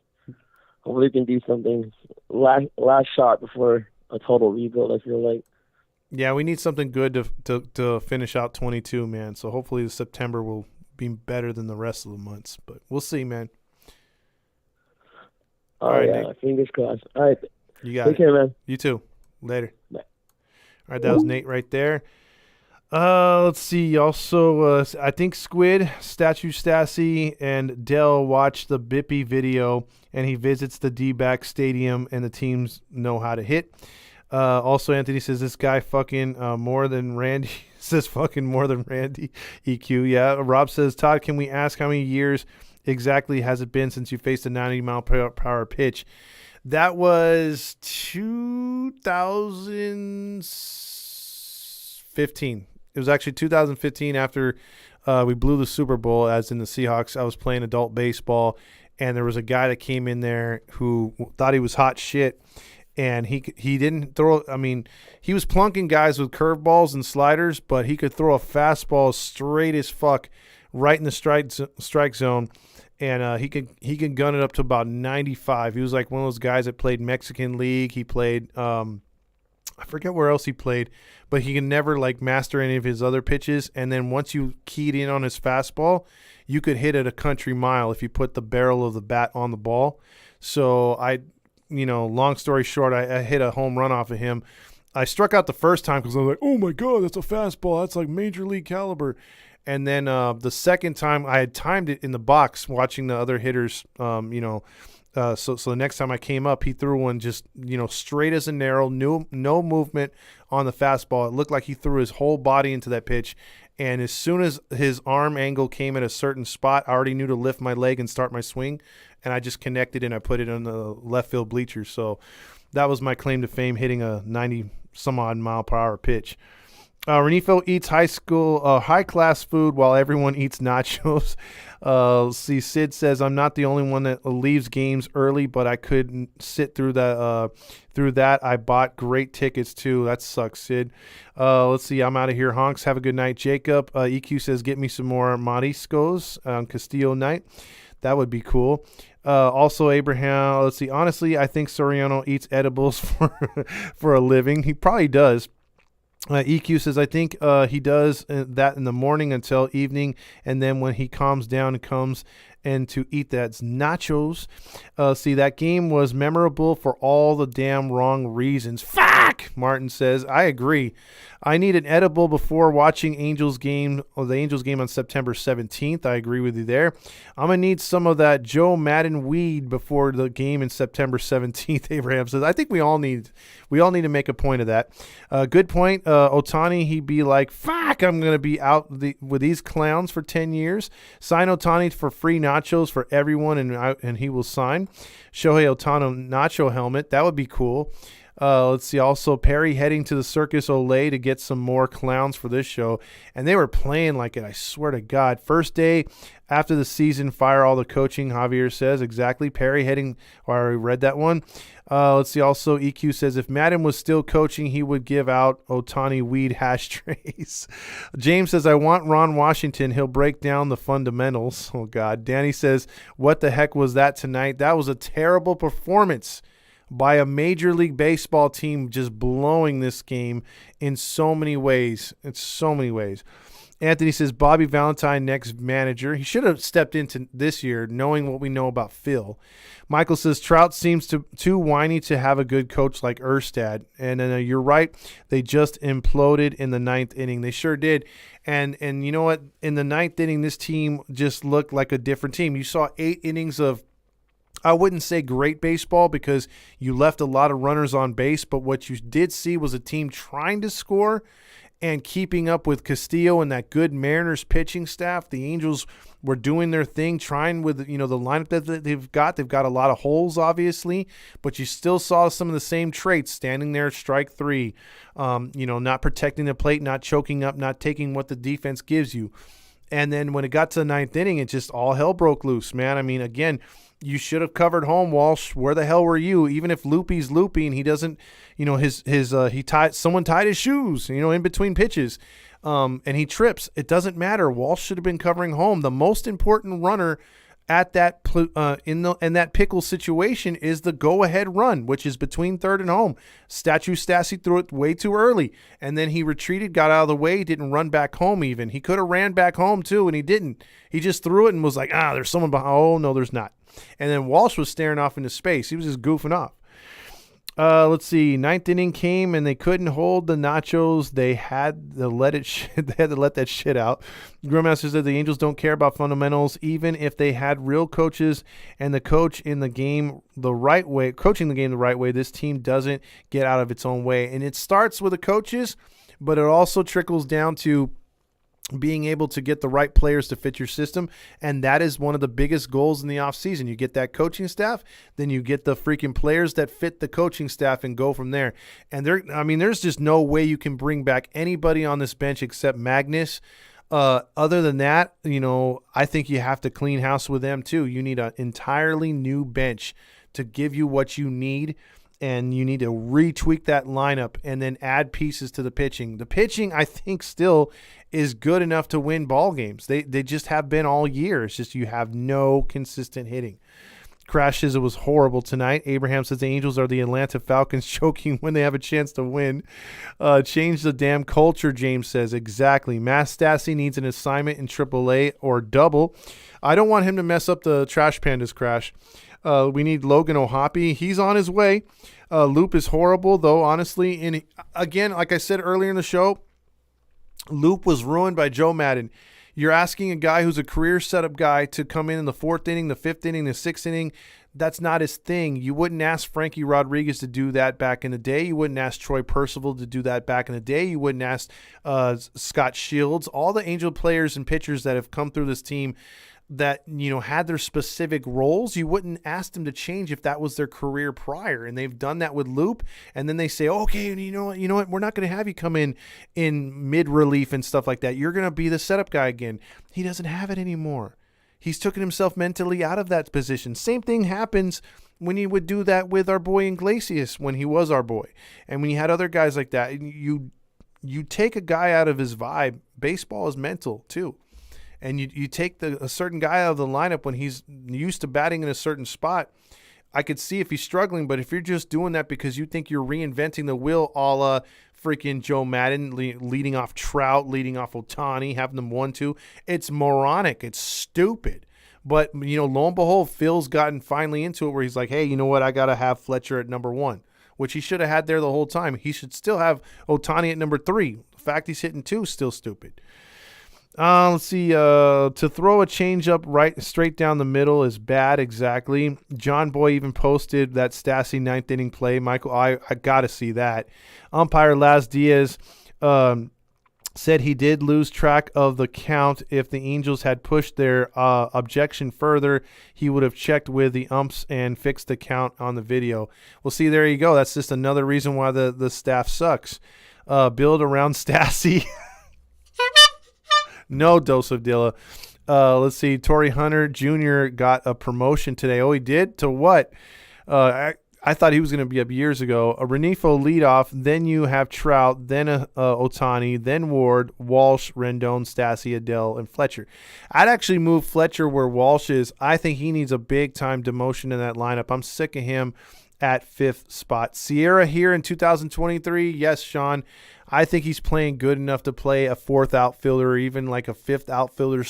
hopefully we can do something. Last shot before a total rebuild, I feel like. Yeah, we need something good to finish out 22, man. So hopefully September will be better than the rest of the months, but we'll see, man. All right, yeah, Nate. Fingers crossed. All right, you got Take care, man. You too. Later. Bye. All right, that was Nate right there. Let's see. Also, I think Squid, Statue Stassi, and Dell watched the Bippy video, and he visits the D-back stadium, and the teams know how to hit. Also, Anthony says this guy fucking more than Randy. Says fucking more than Randy. EQ. Yeah. Rob says, Todd, can we ask how many years exactly has it been since you faced a 90-mile-per-hour pitch? That was 2015. It was actually 2015 after we blew the Super Bowl, as in the Seahawks. I was playing adult baseball, and there was a guy that came in there who thought he was hot shit, and he didn't throw – I mean, he was plunking guys with curveballs and sliders, but he could throw a fastball straight as fuck right in the strike zone, and he could gun it up to about 95. He was like one of those guys that played Mexican League. He played I forget where else he played, but he can never like master any of his other pitches. And then once you keyed in on his fastball, you could hit it a country mile if you put the barrel of the bat on the ball. So long story short, I hit a home run off of him. I struck out the first time because I was like, oh my God, that's a fastball. That's like major league caliber. And then the second time I had timed it in the box watching the other hitters, so the next time I came up, he threw one just, straight as an arrow, no movement on the fastball. It looked like he threw his whole body into that pitch. And as soon as his arm angle came at a certain spot, I already knew to lift my leg and start my swing. And I just connected and I put it on the left field bleachers. So that was my claim to fame, hitting a 90-some-odd mile-per-hour pitch. Renifo eats high-class food while everyone eats nachos. See, Sid says, I'm not the only one that leaves games early, but I couldn't sit through that. I bought great tickets, too. That sucks, Sid. Let's see. I'm out of here. Honks, have a good night. Jacob, EQ says, get me some more mariscos on Castillo night. That would be cool. Also, Abraham, let's see. Honestly, I think Soriano eats edibles for a living. He probably does. EQ says, I think he does that in the morning until evening, and then when he calms down and comes and to eat that's nachos. See, that game was memorable for all the damn wrong reasons. Fuck! Martin says, I agree. I need an edible before watching the Angels game on September 17th. I agree with you there. I'm going to need some of that Joe Madden weed before the game in September 17th, Abraham says. I think we all need to make a point of that. Good point. Otani, he'd be like, fuck, I'm going to be out with these clowns for 10 years. Sign Otani for free nachos for everyone, and he will sign. Shohei Ohtani nacho helmet. That would be cool. Let's see. Also, Perry heading to the Circus Olay to get some more clowns for this show. And they were playing like it, I swear to God. First day after the season, fire all the coaching, Javier says. Exactly. Perry heading, I already read that one. Let's see. Also, EQ says if Madden was still coaching, he would give out Otani weed ashtrays. James says, I want Ron Washington. He'll break down the fundamentals. Oh, God. Danny says, what the heck was that tonight? That was a terrible performance by a Major League Baseball team, just blowing this game in so many ways. Anthony says, Bobby Valentine, next manager. He should have stepped into this year knowing what we know about Phil. Michael says, Trout seems too whiny to have a good coach like Erstad. And then you're right. They just imploded in the ninth inning. They sure did. And you know what? In the ninth inning, this team just looked like a different team. You saw 8 innings of, I wouldn't say great baseball because you left a lot of runners on base, but what you did see was a team trying to score and keeping up with Castillo and that good Mariners pitching staff. The Angels were doing their thing, trying with, the lineup that they've got. They've got a lot of holes, obviously, but you still saw some of the same traits standing there at strike 3, not protecting the plate, not choking up, not taking what the defense gives you. And then when it got to the ninth inning, it just all hell broke loose, man. I mean, again, you should have covered home, Walsh. Where the hell were you? Even if Loopy's looping, he doesn't, someone tied his shoes, in between pitches, and he trips. It doesn't matter. Walsh should have been covering home. The most important runner at that in that pickle situation is the go-ahead run, which is between third and home. Stassi threw it way too early, and then he retreated, got out of the way, didn't run back home even. He could have ran back home too, and he didn't. He just threw it and was like, there's someone behind. Oh, no, there's not. And then Walsh was staring off into space. He was just goofing off. Let's see. Ninth inning came and they couldn't hold the Nachos. They had to let it. They had to let that shit out. Grillmaster said the Angels don't care about fundamentals, even if they had real coaches and the coach in the game the right way, coaching the game the right way. This team doesn't get out of its own way, and it starts with the coaches, but it also trickles down to being able to get the right players to fit your system, and that is one of the biggest goals in the offseason. You get that coaching staff, then you get the freaking players that fit the coaching staff and go from there. And there's just no way you can bring back anybody on this bench except Magnus. Other than that, I think you have to clean house with them too. You need an entirely new bench to give you what you need, and you need to retweak that lineup and then add pieces to the pitching. The pitching, I think, still is good enough to win ball games. They just have been all year. It's just you have no consistent hitting. Crash says it was horrible tonight. Abraham says the Angels are the Atlanta Falcons choking when they have a chance to win. Change the damn culture, James says. Exactly. Mass Stassi needs an assignment in AAA or double. I don't want him to mess up the Trash Pandas, Crash. We need Logan O'Hoppe. He's on his way. Loop is horrible, though, honestly. And again, like I said earlier in the show, Loop was ruined by Joe Madden. You're asking a guy who's a career setup guy to come in the 4th inning, the 5th inning, the 6th inning. That's not his thing. You wouldn't ask Frankie Rodriguez to do that back in the day. You wouldn't ask Troy Percival to do that back in the day. You wouldn't ask Scott Shields. All the Angel players and pitchers that have come through this team that, had their specific roles, you wouldn't ask them to change if that was their career prior. And they've done that with Loop. And then they say, okay, you know what? We're not going to have you come in mid relief and stuff like that. You're going to be the setup guy again. He doesn't have it anymore. He's taken himself mentally out of that position. Same thing happens when he would do that with our boy Iglesias when he was our boy. And when you had other guys like that, you take a guy out of his vibe. Baseball is mental too. And you take a certain guy out of the lineup when he's used to batting in a certain spot. I could see if he's struggling, but if you're just doing that because you think you're reinventing the wheel a la freaking Joe Madden, leading off Trout, leading off Ohtani, having them 1-2, it's moronic. It's stupid. But, lo and behold, Phil's gotten finally into it where he's like, hey, you know what? I got to have Fletcher at number 1, which he should have had there the whole time. He should still have Ohtani at number 3. The fact he's hitting 2 is still stupid. Let's see. To throw a changeup right straight down the middle is bad. Exactly. John Boy even posted that Stassi 9th inning play. Michael, I got to see that. Umpire Laz Diaz said he did lose track of the count. If the Angels had pushed their objection further, he would have checked with the umps and fixed the count on the video. Well, see, there you go. That's just another reason why the staff sucks. Build around Stassi. No dose of Dilla. Let's see. Torrey Hunter Jr. got a promotion today. Oh, he did? To what? I thought he was going to be up years ago. A Renifo leadoff. Then you have Trout. Then Ohtani. Then Ward, Walsh, Rendon, Stassi, Adele, and Fletcher. I'd actually move Fletcher where Walsh is. I think he needs a big-time demotion in that lineup. I'm sick of him at 5th spot. Sierra here in 2023. Yes, Sean. I think he's playing good enough to play a 4th outfielder or even like a 5th outfielder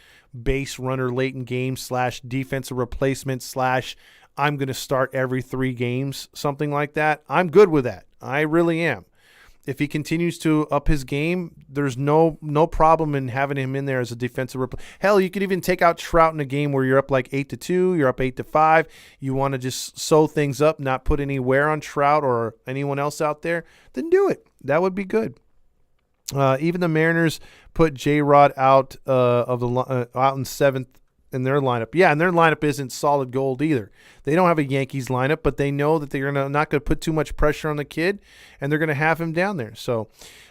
/ base runner late in games / defensive replacement / I'm going to start every 3 games, something like that. I'm good with that. I really am. If he continues to up his game, there's no problem in having him in there as a defensive replacement. Hell, you could even take out Trout in a game where you're up like 8-2, you're up 8-5. You want to just sew things up, not put any wear on Trout or anyone else out there, then do it. That would be good. Even the Mariners put J-Rod out out in 7th in their lineup. Yeah, and their lineup isn't solid gold either. They don't have a Yankees lineup, but they know that they're not going to put too much pressure on the kid, and they're going to have him down there. So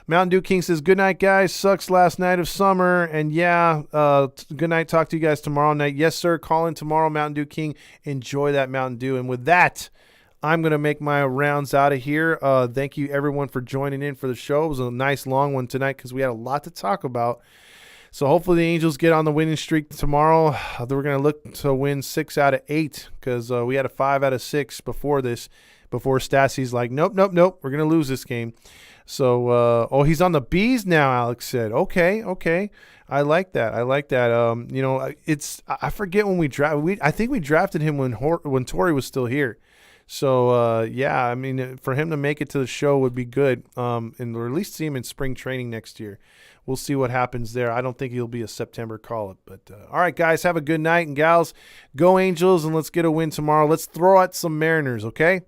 Mountain Dew King says, good night, guys. Sucks last night of summer. And yeah, good night. Talk to you guys tomorrow night. Yes, sir. Call in tomorrow, Mountain Dew King. Enjoy that Mountain Dew. And with that, I'm going to make my rounds out of here. Thank you, everyone, for joining in for the show. It was a nice long one tonight because we had a lot to talk about. So hopefully the Angels get on the winning streak tomorrow. We're going to look to win 6 out of 8 because we had a 5 out of 6 before this, before Stassi's like, nope. We're going to lose this game. So, he's on the Bees now, Alex said. Okay. I like that. I forget when we drafted. I think we drafted him when Torrey was still here. So, yeah, I mean, for him to make it to the show would be good, and or at least see him in spring training next year. We'll see what happens there. I don't think he'll be a September call-up. But, all right, guys, have a good night. And, gals, go Angels, and let's get a win tomorrow. Let's throw out some Mariners, okay?